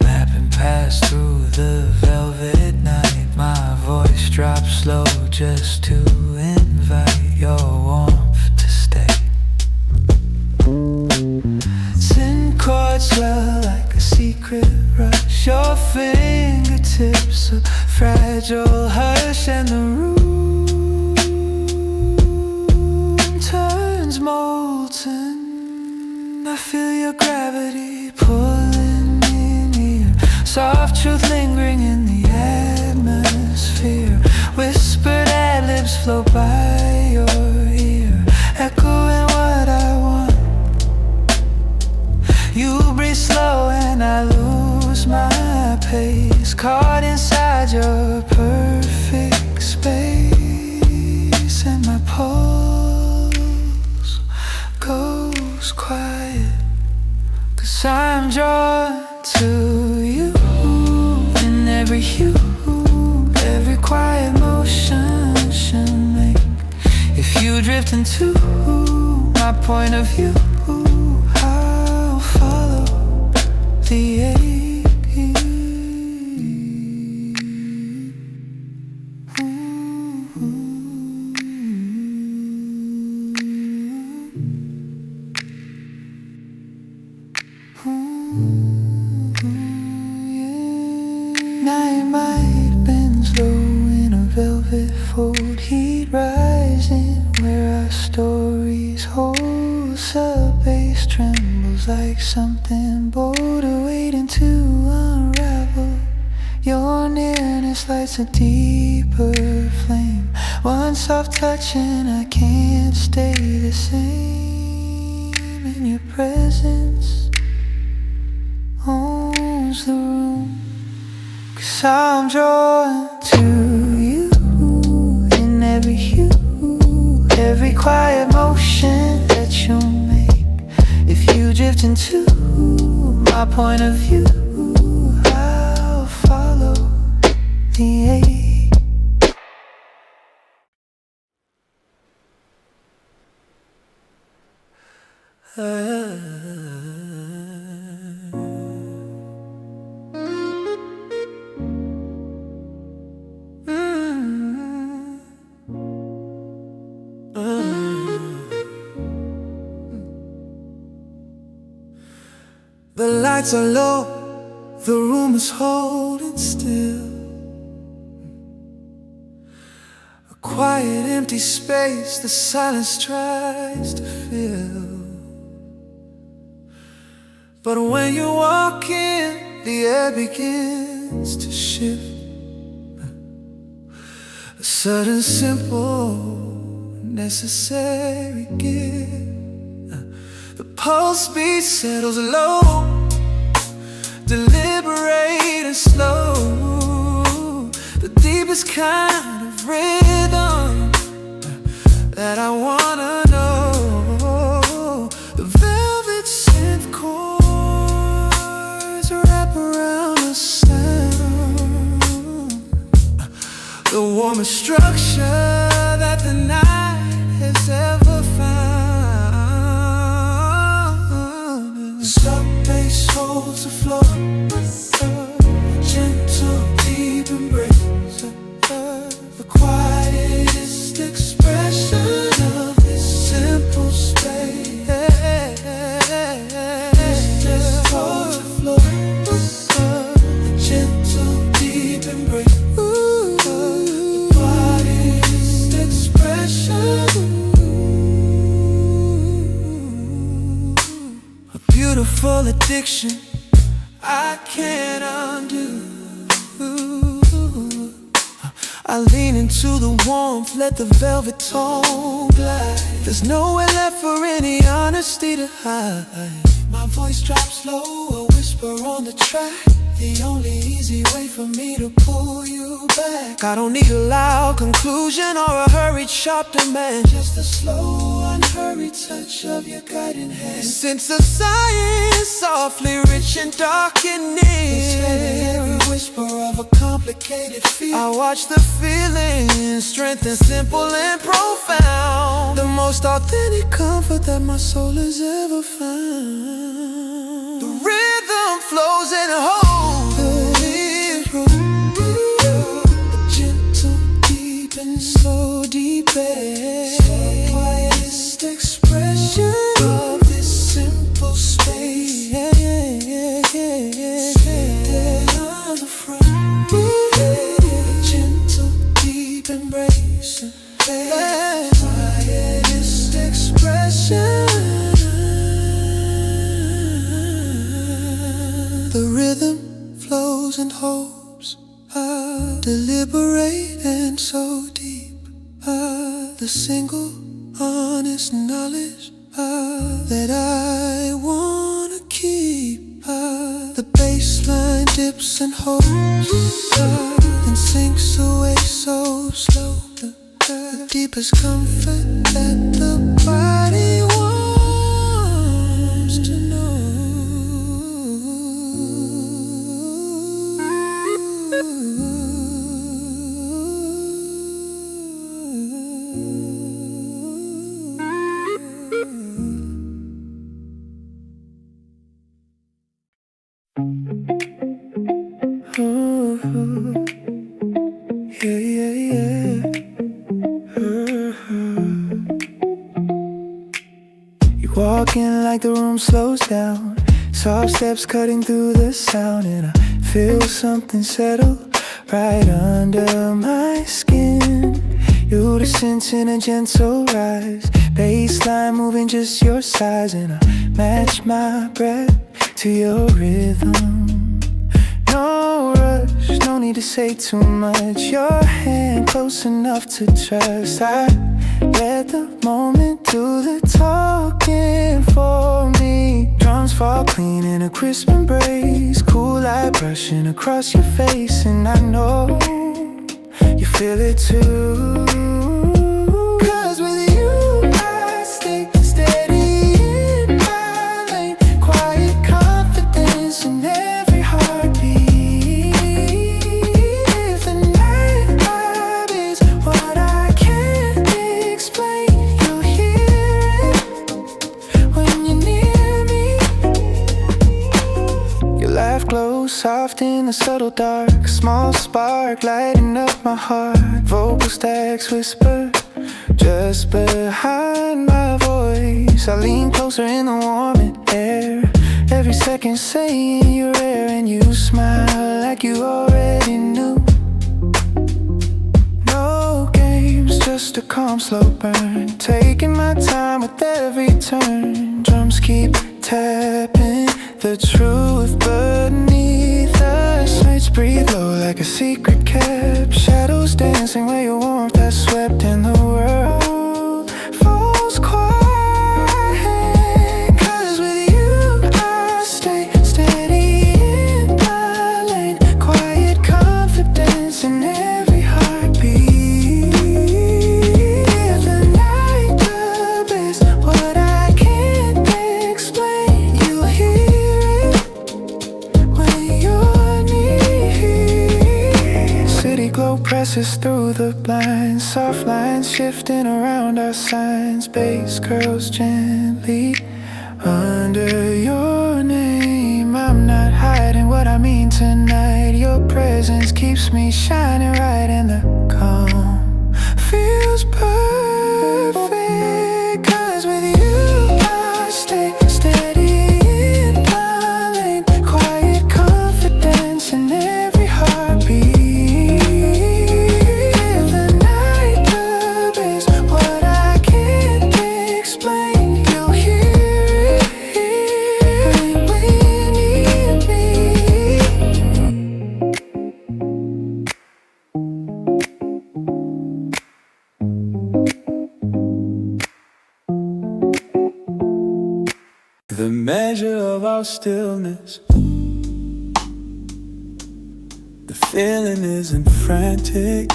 mapping past through the velvet night. My voice drops slow just to invite your warmth to stay. Sin chords swell like a secret rush, your fingertips a fragile hush, and the room turns molten. I feel your gravity pulling me near, soft truth lingering in the atmosphere. Whispered ad-libs flow by your ear, echoing what I want. You breathe slow and I lose my pace, caught inside your perfect space. And my pulse goes quiet, 'cause I'm drawn to you in every hue, every quiet motion you make. If you drift into my point of view, I'll follow the ache. Night might bend low in a velvet fold, heat rising where our story ignites a deeper flame. One soft touch and I can't stay the same. In your presence owns the room. 'Cause I'm drawn to you in every hue, every quiet motion that you make. If you drift into my point of view, I'll follow the ache. The lights are low, the room is holding still. A quiet empty space the silence tries to fill. But when you walk in, the air begins to shift. A sudden simple necessary gift. The pulse beat settles low, deliberate and slow. The deepest kind of rhythm that I wanna know. The velvet synth chords wrap around the sound. The warmest structure that the night has ever found. Sub bass holds the floor, gentle deep embrace, the quietest expression of this simple space. Just holds the floor, gentle deep embrace, the quietest expression. Beautiful addiction I can't undo. I lean into the warmth, let the velvet tone glide. There's nowhere left for any honesty to hide. My voice drops low, a whisper on the track. The only easy way for me to pull you back. I don't need a loud conclusion or a hurried sharp demand. Just a slow, unhurried touch of your guiding hand. Sense of science, softly rich and dark in need. Every whisper of a complicated feel. I watch the feeling strengthen, simple and profound. The most authentic comfort that my soul has ever found. The rhythm flows and holds. So deep, so quietest expression of this simple space. On the front, gentle deep embrace, quietest expression. The rhythm flows and hopes, deliberate and so deep. The single honest knowledge that I wanna keep. The baseline dips and holds and sinks away so slow. The deepest comfort that the body wants to know. Walking like the room slows down, soft steps cutting through the sound, and I feel something settle right under my skin. You sense in a gentle rise, baseline moving just your size, and I match my breath to your rhythm. No rush, no need to say too much. Your hand close enough to trust. I let the moment do the talking for me. Drums fall clean in a crisp embrace. Cool light brushing across your face. And I know you feel it too. Cause with you I stay steady in my lane. Quiet confidence in every heartbeat. If the night vibe is what I can't explain, you'll hear it when you're near me. Your laugh glows soft in the subtle dark. Small spark lighting up my heart. Vocal stacks whisper just behind my voice. I lean closer in the warm air. Every second saying you're rare. And you smile like you already knew. No games, just a calm slow burn. Taking my time with every turn. Drums keep tapping the truth beneath us. Nights breathe low like a secret kept. Shadows dancing where your warmth has swept. And the world falls quiet. Cause with you I stay steady in my lane. Quiet confidence in every heartbeat. If the night club is what I can't explain, you'll hear it when you're near. City glow presses through the blinds. Soft lines shifting around our signs. Bass curls gently under your name. I'm not hiding what I mean tonight. Your presence keeps me shining right. And the calm feels perfect. Cause with you I stay steady in my lane. Quiet confidence in every heartbeat. If the night club is what I can't explain, you'll hear it when you need me. The measure of our stillness, the feeling isn't frantic.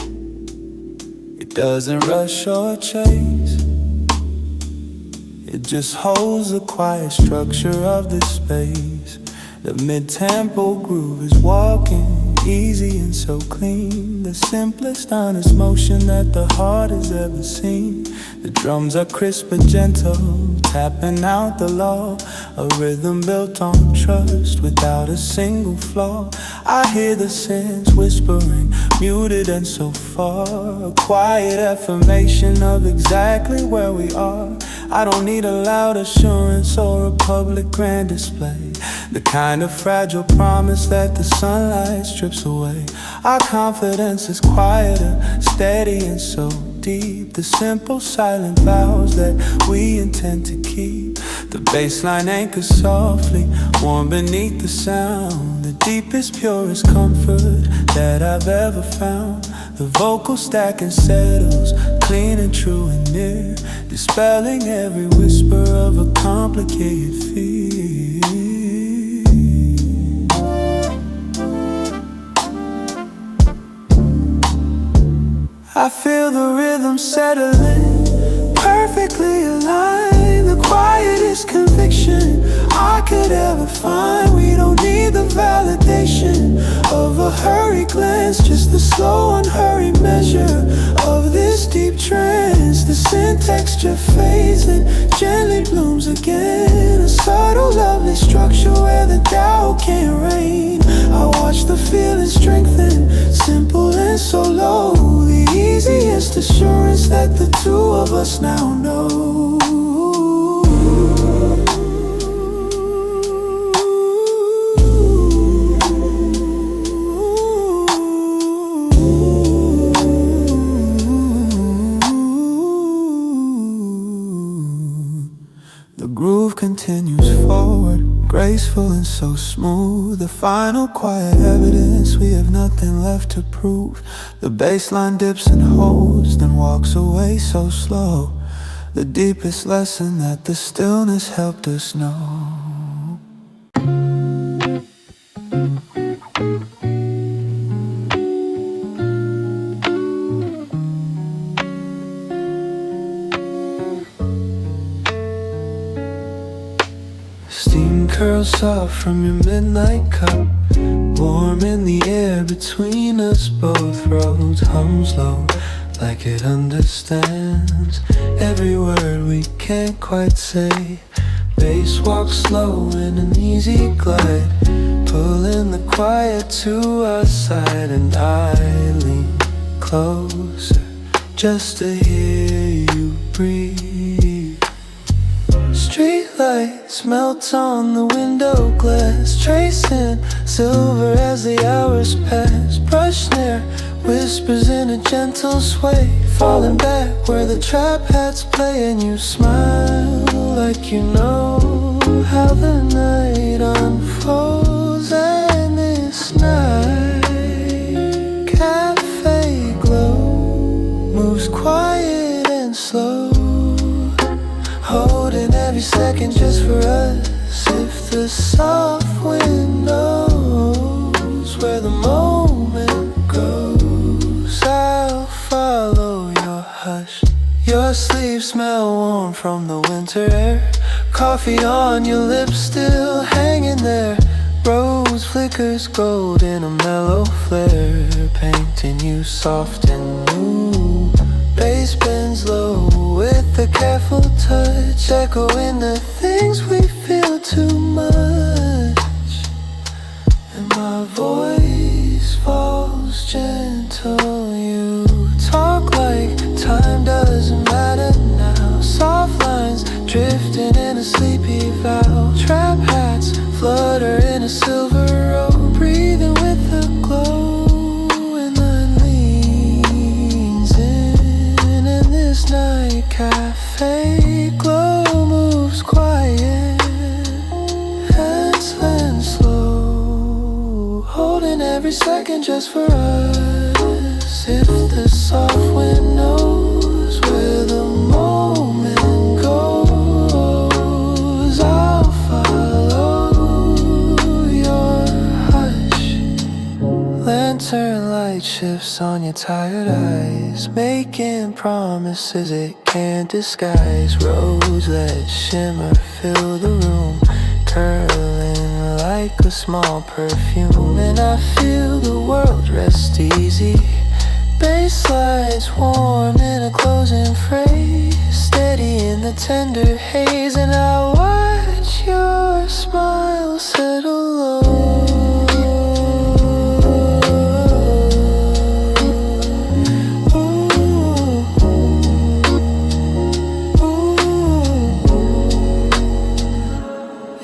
It doesn't rush or chase. It just holds the quiet structure of this space. The mid-tempo groove is walking easy and so clean. The simplest, honest motion that the heart has ever seen. The drums are crisp but gentle, tapping out the law. A rhythm built on trust without a single flaw. I hear the sense whispering, muted and so far. A quiet affirmation of exactly where we are. I don't need a loud assurance or a public grand display. The kind of fragile promise that the sunlight strips away. Our confidence is quieter, steady and so deep. The simple silent vows that we intend to keep. The bassline anchors softly, warm beneath the sound. The deepest, purest comfort that I've ever found. The vocal stack and settles, clean and true and near, dispelling every whisper of a complicated fear. I feel the rhythm settling, perfectly aligned. The quietest conviction I could ever find. We don't need the validation of a hurried glance, just the slow unhurried measure of this deep trance. The scent texture fades and gently blooms again. A subtle lovely structure where the doubt can't reign. I watch the feeling strengthen, simple and so low. The easiest assurance that the two of us now know. The groove continues forward, graceful and so smooth. The final quiet evidence, we have nothing left to prove. The bass line dips and holds, then walks away so slow. The deepest lesson that the stillness helped us know. Steam curls soft from your midnight cup, warm in the air between us both. Roads hums low like it understands every word we can't quite say. Bass walks slow in an easy glide, pulling the quiet to our side. And I lean closer just to hear you breathe. Streetlights melt on the window glass, tracing silver as the hours pass. Brush near whispers in a gentle sway, falling back where the trap hats play. And you smile like you know how the night unfolds. And this night cafe glow moves quiet and slow, holding every second just for us. If the soft wind knows where the moment goes, I'll follow your hush. Your sleeves smell warm from the winter air, coffee on your lips still hanging there. Rose flickers gold in a mellow flare, painting you soft and new. Bass bends low with a careful touch, echoing the things we feel too much. And my voice falls gentle. You talk like time doesn't matter now. Soft lines drifting in a sleepy vow. Trap hats flutter in a silver robe, breathing with a glow. This night cafe glow moves quiet, hands and slow, holding every second just for us. If the soft wind knows where the moment goes, I'll follow your hush. Lantern light shifts on your tired eyes, making promises it can't disguise. Rose let shimmer fill the room, curling like a small perfume. And I feel the world rest easy. Bass slides warm in a closing phrase, steady in the tender haze. And I watch your smile settle low.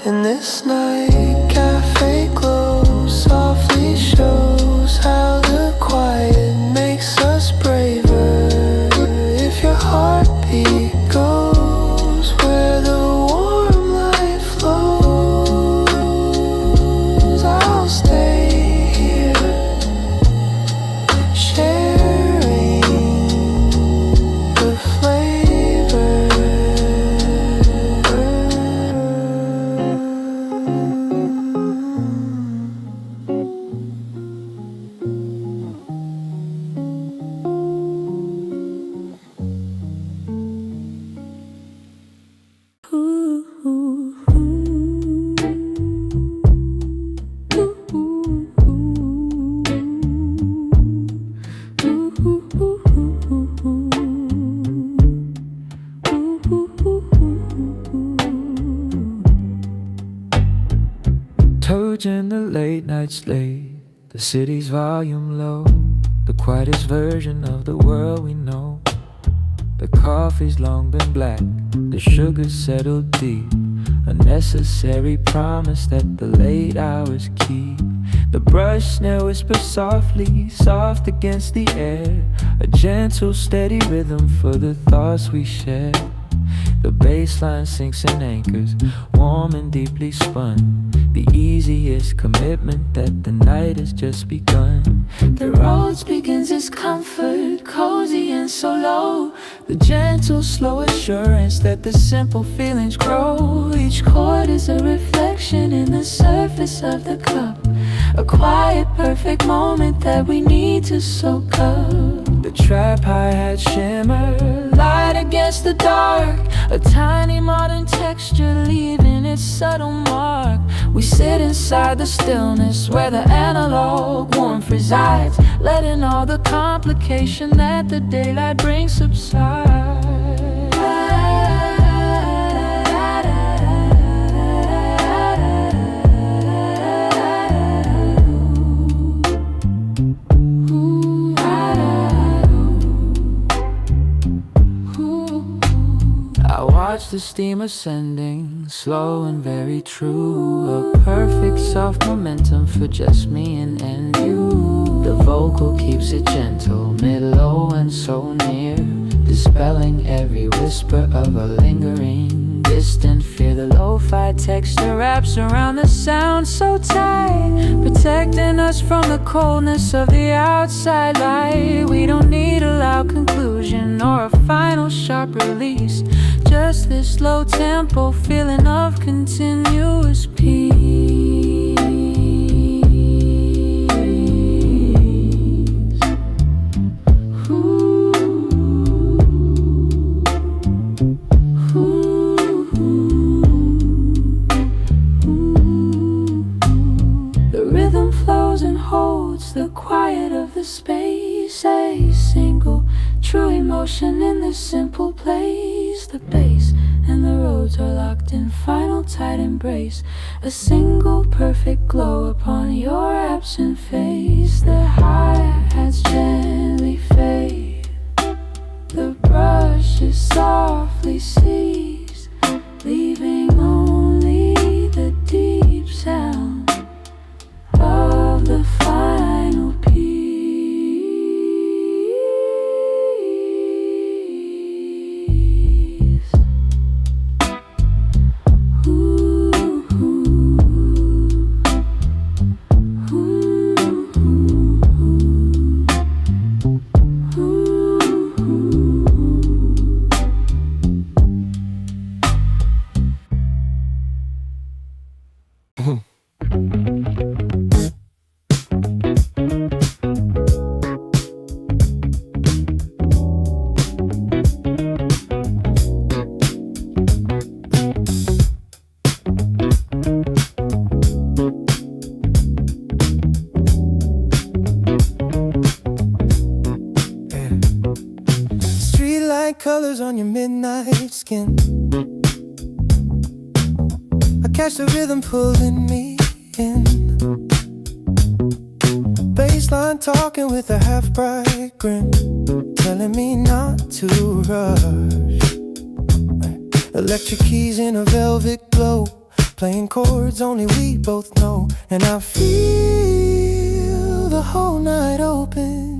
And this night cafe glow softly shows how the quiet makes us braver. If your heartbeat goes where the warm light flows, I'll stay here sharing the flavor. Toads in the late night sleigh, the city's volume low, the quietest version of the world we know. The coffee's long been black, the sugar's settled deep, a necessary promise that the late hours keep. The brush snare whispers softly, soft against the air, a gentle steady rhythm for the thoughts we share. The bass line sinks and anchors, warm and deeply spun. The easiest commitment that the night has just begun. The road begins its comfort, cozy and so low. The gentle, slow assurance that the simple feelings grow. Each chord is a reflection in the surface of the cup. A quiet, perfect moment that we need to soak up. The trap hi-hat shimmer, light against the dark. A tiny modern texture leaving its subtle mark. We sit inside the stillness where the analog warmth resides, letting all the complication that the daylight brings subside. Watch the steam ascending, slow and very true. A perfect soft momentum for just me and you. The vocal keeps it gentle, mid-low and so near, dispelling every whisper of a lingering distant fear. The lo-fi texture wraps around the sound so tight, protecting us from the coldness of the outside light. We don't need a loud conclusion or a final sharp release, just this low tempo feeling of continuous peace. Ooh. Ooh. The rhythm flows and holds the quiet of the space. A single true emotion in this simple place. The bass and the roads are locked in final tight embrace. A single perfect glow upon your absent face. The hi-hats gently fade, the brushes softly cease, leaving only the deep sound of the final piece. Colors on your midnight skin, I catch the rhythm pulling me in. Baseline talking with a half-bright grin, telling me not to rush. Electric keys in a velvet glow, playing chords only we both know. And I feel the whole night open.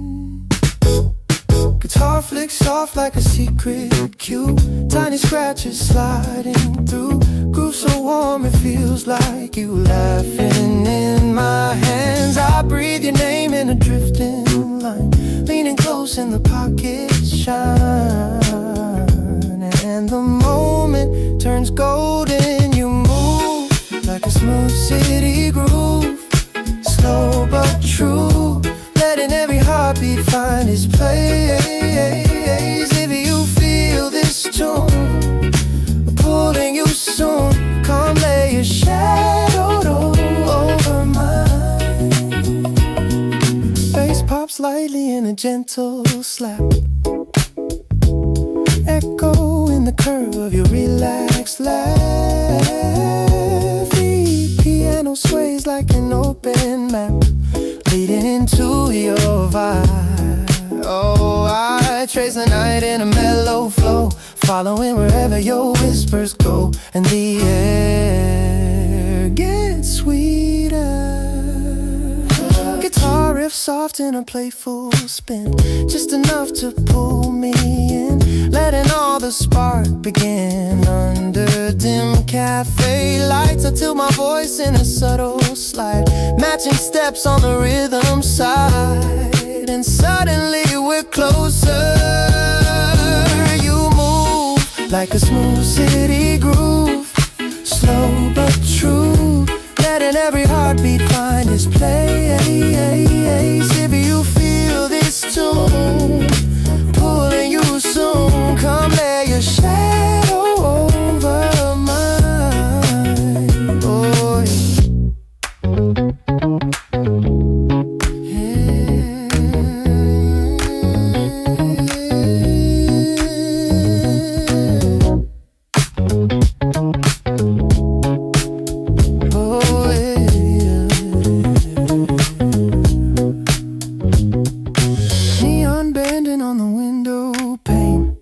Guitar flicks soft like a secret cue, tiny scratches sliding through. Groove so warm it feels like you laughing in my hands. I breathe your name in a drifting line, leaning close in the pocket shine. And the moment turns golden. You move like a smooth city groove, slow but true, letting every heartbeat find its place. If you feel this tune pulling you soon, come lay your shadow over mine. Bass pops lightly in a gentle slap, echo in the curve of your relaxed laugh. The piano sways like an open map, leading into your vibe. Oh, I trace the night in a mellow flow, following wherever your whispers go. And the air gets sweeter, guitar riff soft in a playful spin, just enough to pull me in, letting all saw the spark begin under dim cafe lights. Until my voice in a subtle slide, matching steps on the rhythm side. And suddenly we're closer. You move like a smooth city groove, slow but true, letting every heartbeat find its place. If you feel this tune pulling you soon, come lay your shadow over mine. Oh,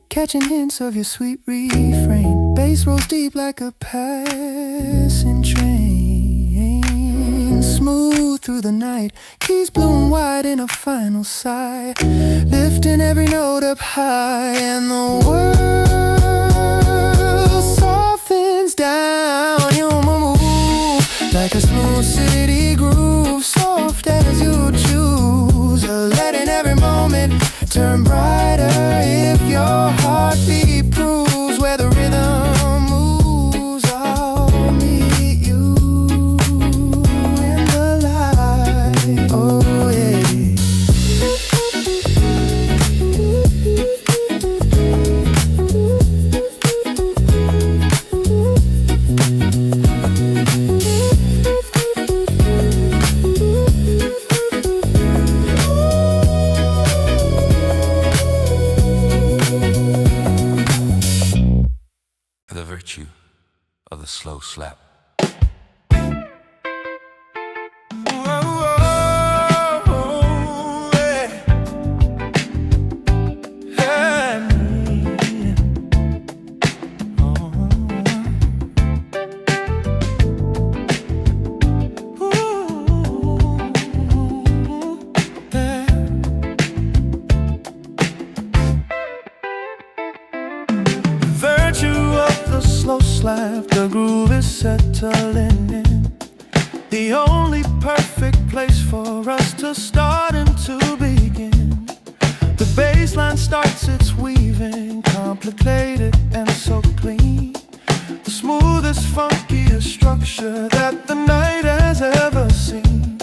catching hints of your sweet refrain. Bass rolls deep like a passing train. Smooth through the night, keys bloom wide in a final sigh, lifting every note up high. And the world softens down. You move like a smooth city groove, soft as you choose, letting every moment turn brighter. If your heartbeat proves where the rhythm moves, I'll meet you in the light. Oh yeah. The virtue of the slow slap. Slow slap, the groove is settling in. The only perfect place for us to start and to begin. The bass line starts its weaving, complicated and so clean. The smoothest, funkiest structure that the night has ever seen.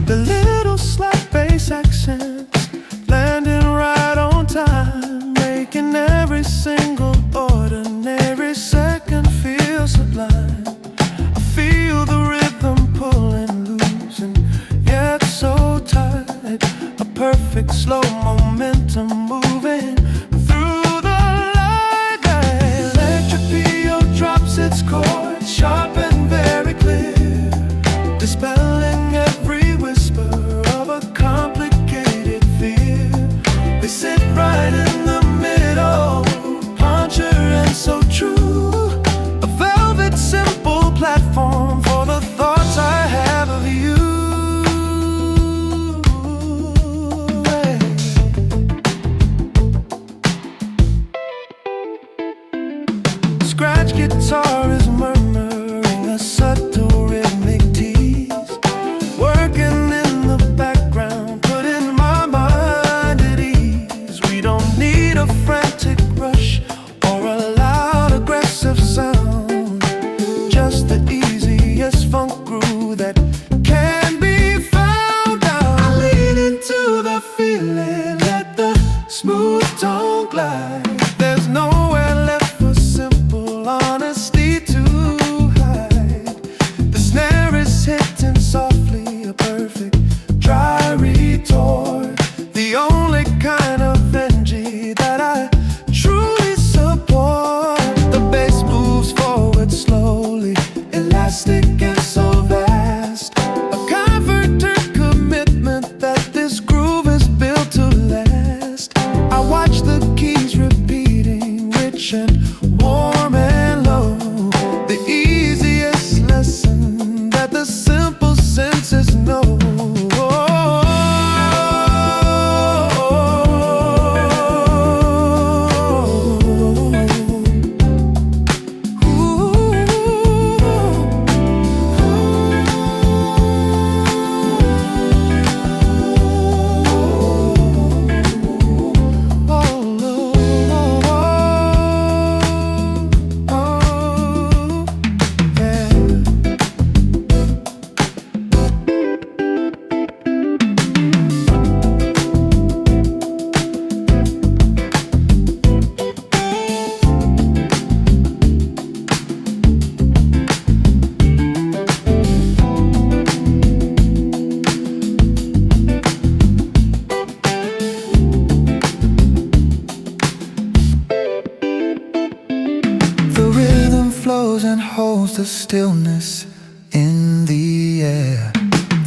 The little slap bass accents landing right on time, making every single ordinary second feel sublime. I feel the rhythm pulling loose and yet so tight. A perfect slow momentum moving through the light. The electric PO drops its chords sharp and very clear, dispelling every whisper of a complicated fear. They sit right in the middle, puncher and so true. A velvet simple platform for the thoughts I have of you. Scratch guitar is murmuring a subtle rhythmic tease, working in the background, putting my mind at ease. We don't need a frantic rush or a loud aggressive sound, just the easiest funk groove that can be found. Now I lean into the feeling, let the smooth tone glide. There's nowhere left for simple honesty to hide. The snare is hitting softly, a perfect dry retort, the only kind of energy that I truly support. The bass moves forward slowly, elastic and so vast, a comforter commitment that this groove is built to last. I watch the keys repeating, rich and warm and low, the easiest lesson that the simple senses know. holds the stillness in the air.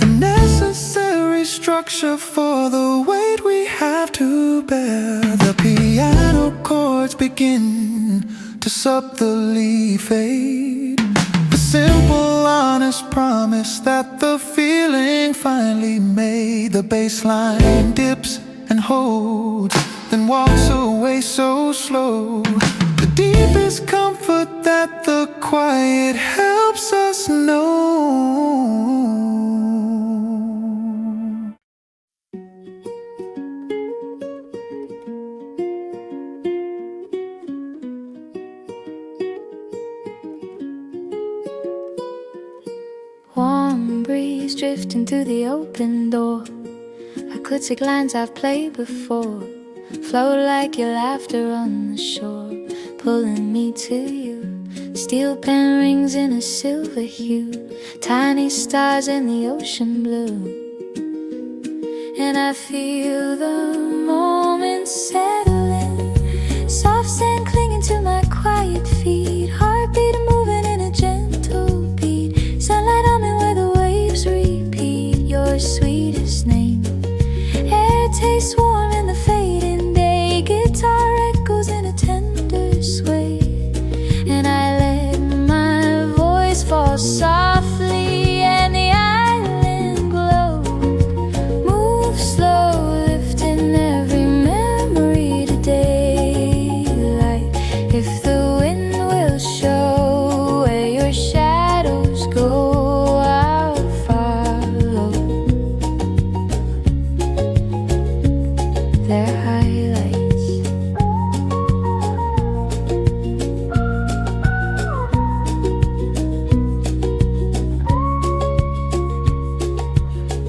The necessary structure for the weight we have to bear. The piano chords begin to subtly fade. The simple, honest promise that the feeling finally made. The bass line dips and holds, then walks away so slow. The deepest comfort that the quiet helps us know. Warm breeze drifting through the open door. I could take lines I've played before, float like your laughter on the shore, pulling me to you. Steel pen rings in a silver hue, tiny stars in the ocean blue. And I feel the moment settling, soft sand clinging to my quiet feet, heartbeat moving in a gentle beat, sunlight on me where the waves repeat your sweetest name. Air tastes warm in the fading day, guitar echoes in a tender sway, and I let my voice fall softly, and the island glow moves slow, lifting every memory to daylight. If the wind will show where your shadows go, I'll follow their highlights.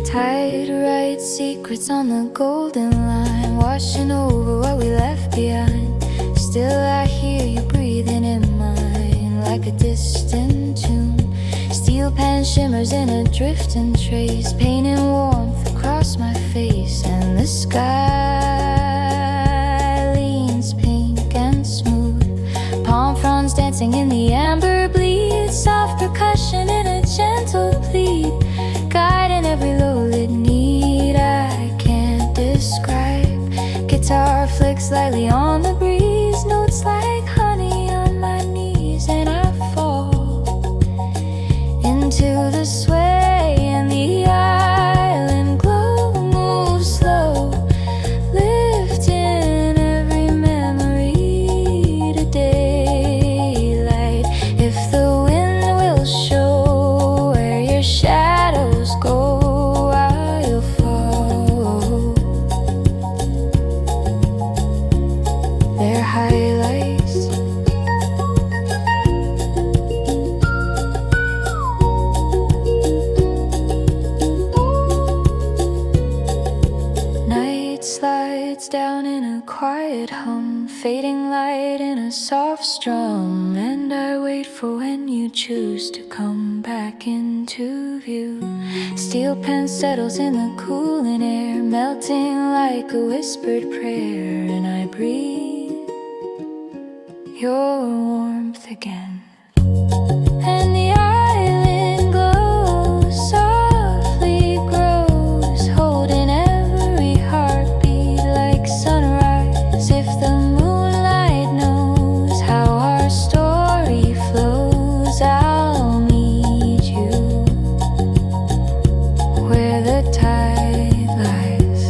Tide writes secrets on the golden line, washing over what we left behind. Still I hear you breathing in mine like a distant tune. Steel pen shimmers in a drifting trace, painting warmth across my face. And the sky leans pink and smooth, palm fronds dancing in the amber bleed, soft percussion in a gentle plead, guiding every low-lit need I can't describe. Guitar flicks lightly on the breeze, notes like honey on my knees, and I fall into the sway, and the island glow moves slow, lifting every memory to daylight. If the wind will show where your shadows go, I'll follow their highlights. Night slides down in a quiet hum, fading light in a soft strum, and I wait for when you choose to come back into view. Steel pen settles in the cooling air, melting like a whispered prayer, and I breathe your warmth again. And the island glows, softly grows, holding every heartbeat like sunrise. If the moonlight knows how our story flows, I'll meet you where the tide lies.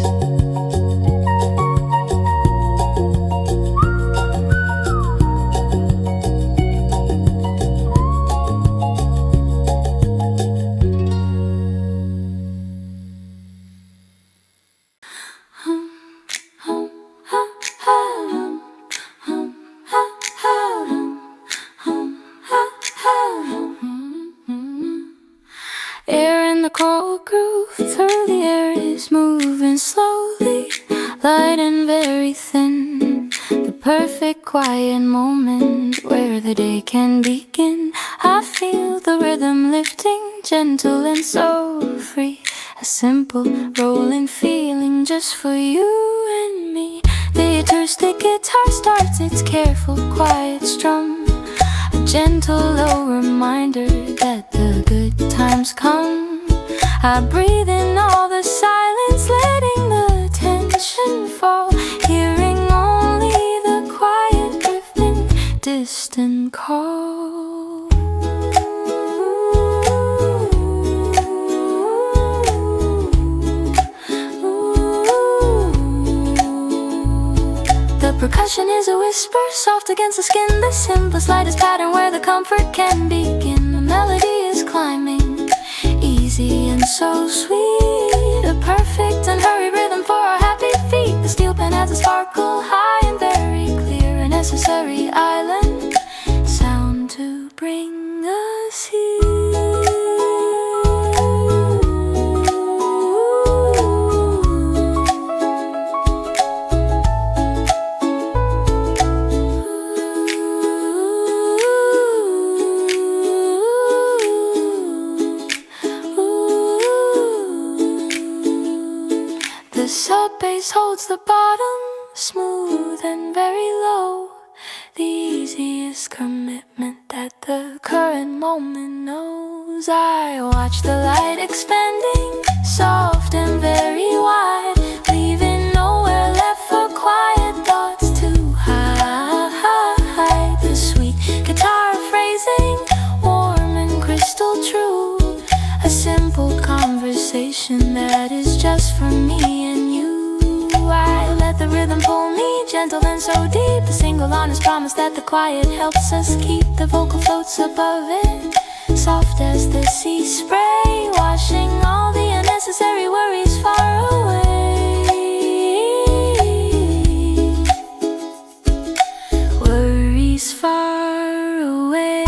Air in the coral groove, through the air is moving slowly, light and very thin. The perfect quiet moment where the day can begin. I feel the rhythm lifting, gentle and so free. A simple rolling feeling just for you and me. The acoustic guitar starts its careful quiet strum. A gentle low reminder that the good times come. I breathe in all the silence, letting the tension fall, hearing only the quiet drifting distant call. The percussion is a whisper, soft against the skin. The simplest, lightest pattern where the comfort can begin. The melody is climbing, easy and so sweet. A perfect unhurried rhythm for our happy feet. The steel pen adds a sparkle, high and very clear. A necessary island sound to bring us here. The sub bass holds the bottom, smooth and very low. The easiest commitment that the current moment knows. I watch the light expanding, soft and very wide, leaving nowhere left for quiet thoughts to hide. The sweet guitar phrasing, warm and crystal true. A simple conversation that is just for me and you. I let the rhythm pull me, gentle and so deep. A single honest promise that the quiet helps us keep. The vocal floats above it, soft as the sea spray, washing all the unnecessary worries far away. Worries far away.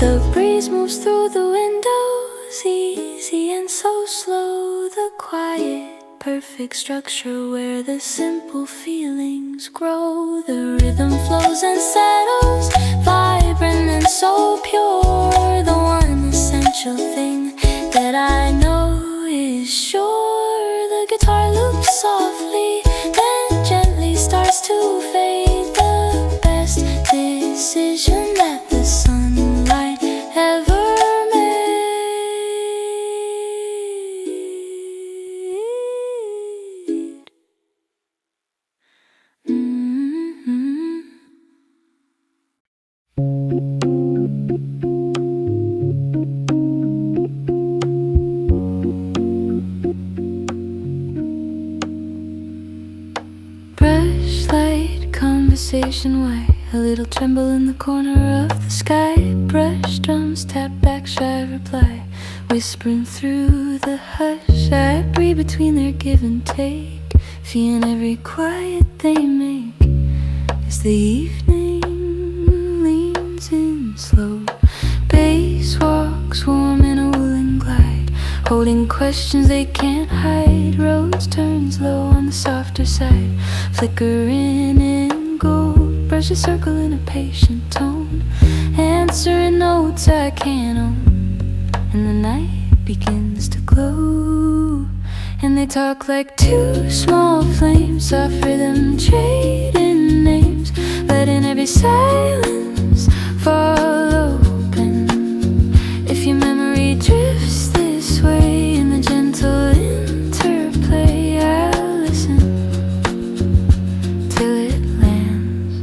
The breeze moves through the windows, easy and so slow. The quiet, perfect structure where the simple feelings grow. The rhythm flows and settles, vibrant and so pure. The one essential thing that I know is sure. The guitar loops softly, then gently starts to fade. The best decision that the sunlight ever made. Brush light conversation white, a little tremble in the corner of the sky. Brush drums tap back shy reply, whispering through the hush. I breathe between their give and take, feeling every quiet they make. As the evening leans in slow, bass walks warm in a woolen glide, holding questions they can't hide. Rose turns low on the softer side, flickering in gold. Brushes circle in a patient tone, answering notes I can't own. And the night begins to glow, and they talk like two small flames, soft rhythm trading names, letting every silence fall open. If your memory drifts this way in the gentle interplay, I'll listen till it lands.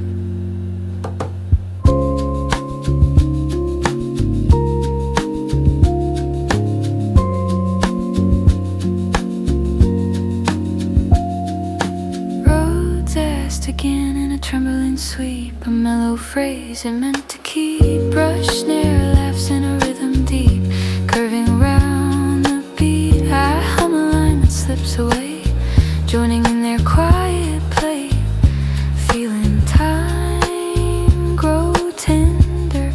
Roads asked again in a trembling sweep, a mellow phrase it meant to keep. Brush snare laughs in a rhythm deep, curving round the beat. I hum a line that slips away, joining in their quiet play, feeling time grow tender.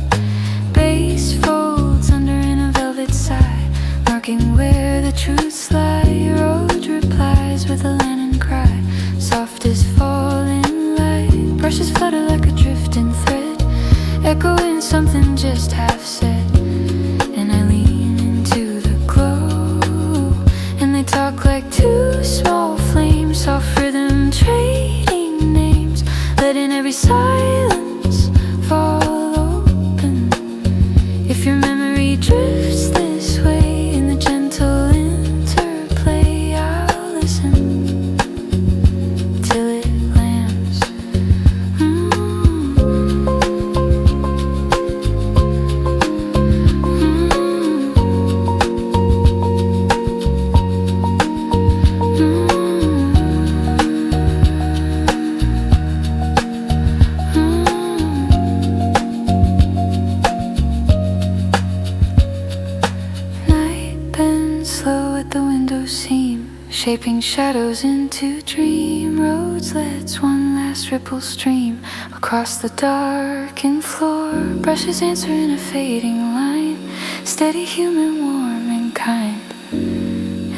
Bass folds under in a velvet sigh, marking where the truths lie. Road replies with a lantern cry, soft as falling light. Brushes flutter like a drifting thread, echoing something just half said. And I lean into the glow, and at the window seam, shaping shadows into dream roads. Lets one last ripple stream across the darkened floor. Brushes answer in a fading line, steady, human, warm and kind.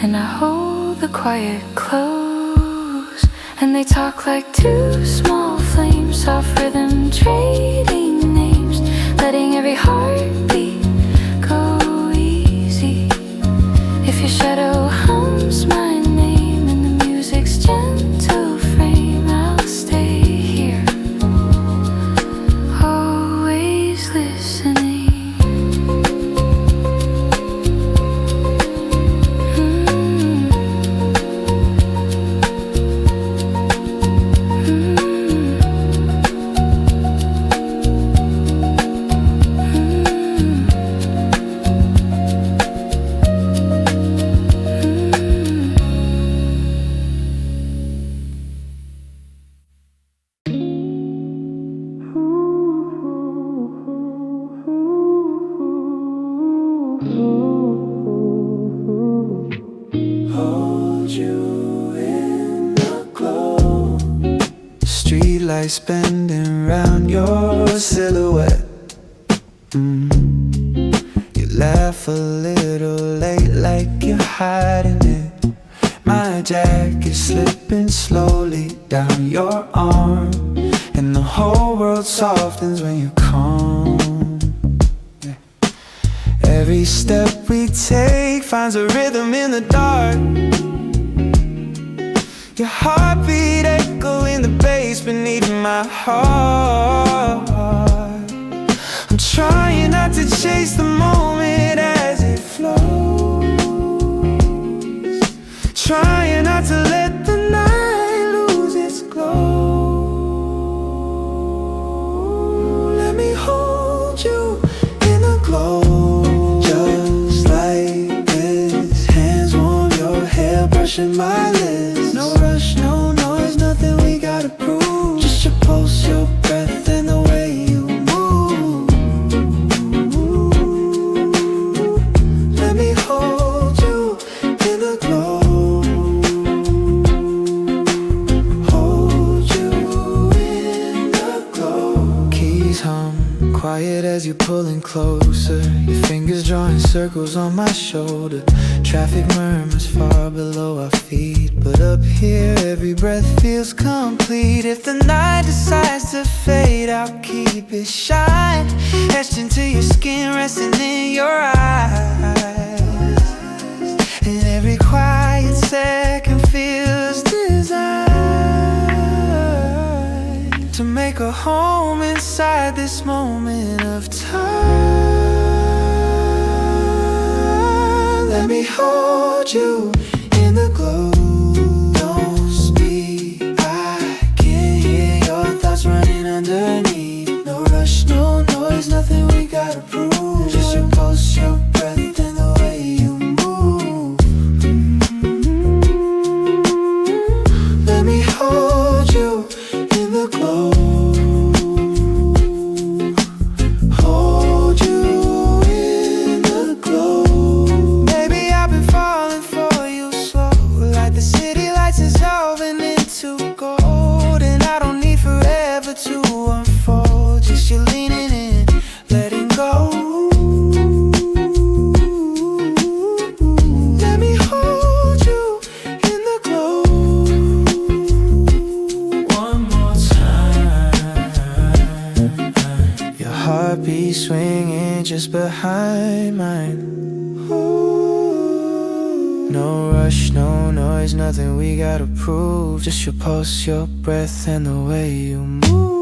And I hold the quiet close, and they talk like two small flames, soft rhythm trading names, letting every heartbeat go easy. If your shadow hums my name in the music's gentle frame, I'll stay here, always listening. Hold you in the glow. Streetlights bending round your silhouette. You laugh a little late like you're hiding it. My jacket slipping slowly down your arm, and the whole world softens when you come. Every step we take finds a rhythm in the dark. Your heartbeat echo in the bass beneath my heart. I'm trying not to chase the moment as it flows, trying not to let the night lose its glow. Let me hold you in the glow. Brushing my lips. No rush, no noise, nothing we gotta prove. Just your pulse, your breath, and the way you move. Let me hold you in the glow. Hold you in the glow. Keys hum, quiet as you're pulling closer. Your fingers drawing circles on my shoulder. Traffic murmurs far below our feet, but up here every breath feels complete. If the night decides to fade, I'll keep it shine, etched into your skin, resting in your eyes. And every quiet second feels designed to make a home inside this moment of time. Let me hold you in the glow. Don't speak, I can hear your thoughts running underneath. No rush, no noise, nothing we gotta prove. Just your pulse, your breath, and the way you move. Let me hold you in the glow. Hold you in the glow. Dissolving into gold, and I don't need forever to unfold. Just you leaning in, letting go. Let me hold you in the glow. One more time. Your heartbeat swinging just behind mine. No rush, no noise, nothing we gotta prove. Just your pulse, your breath, and the way you move.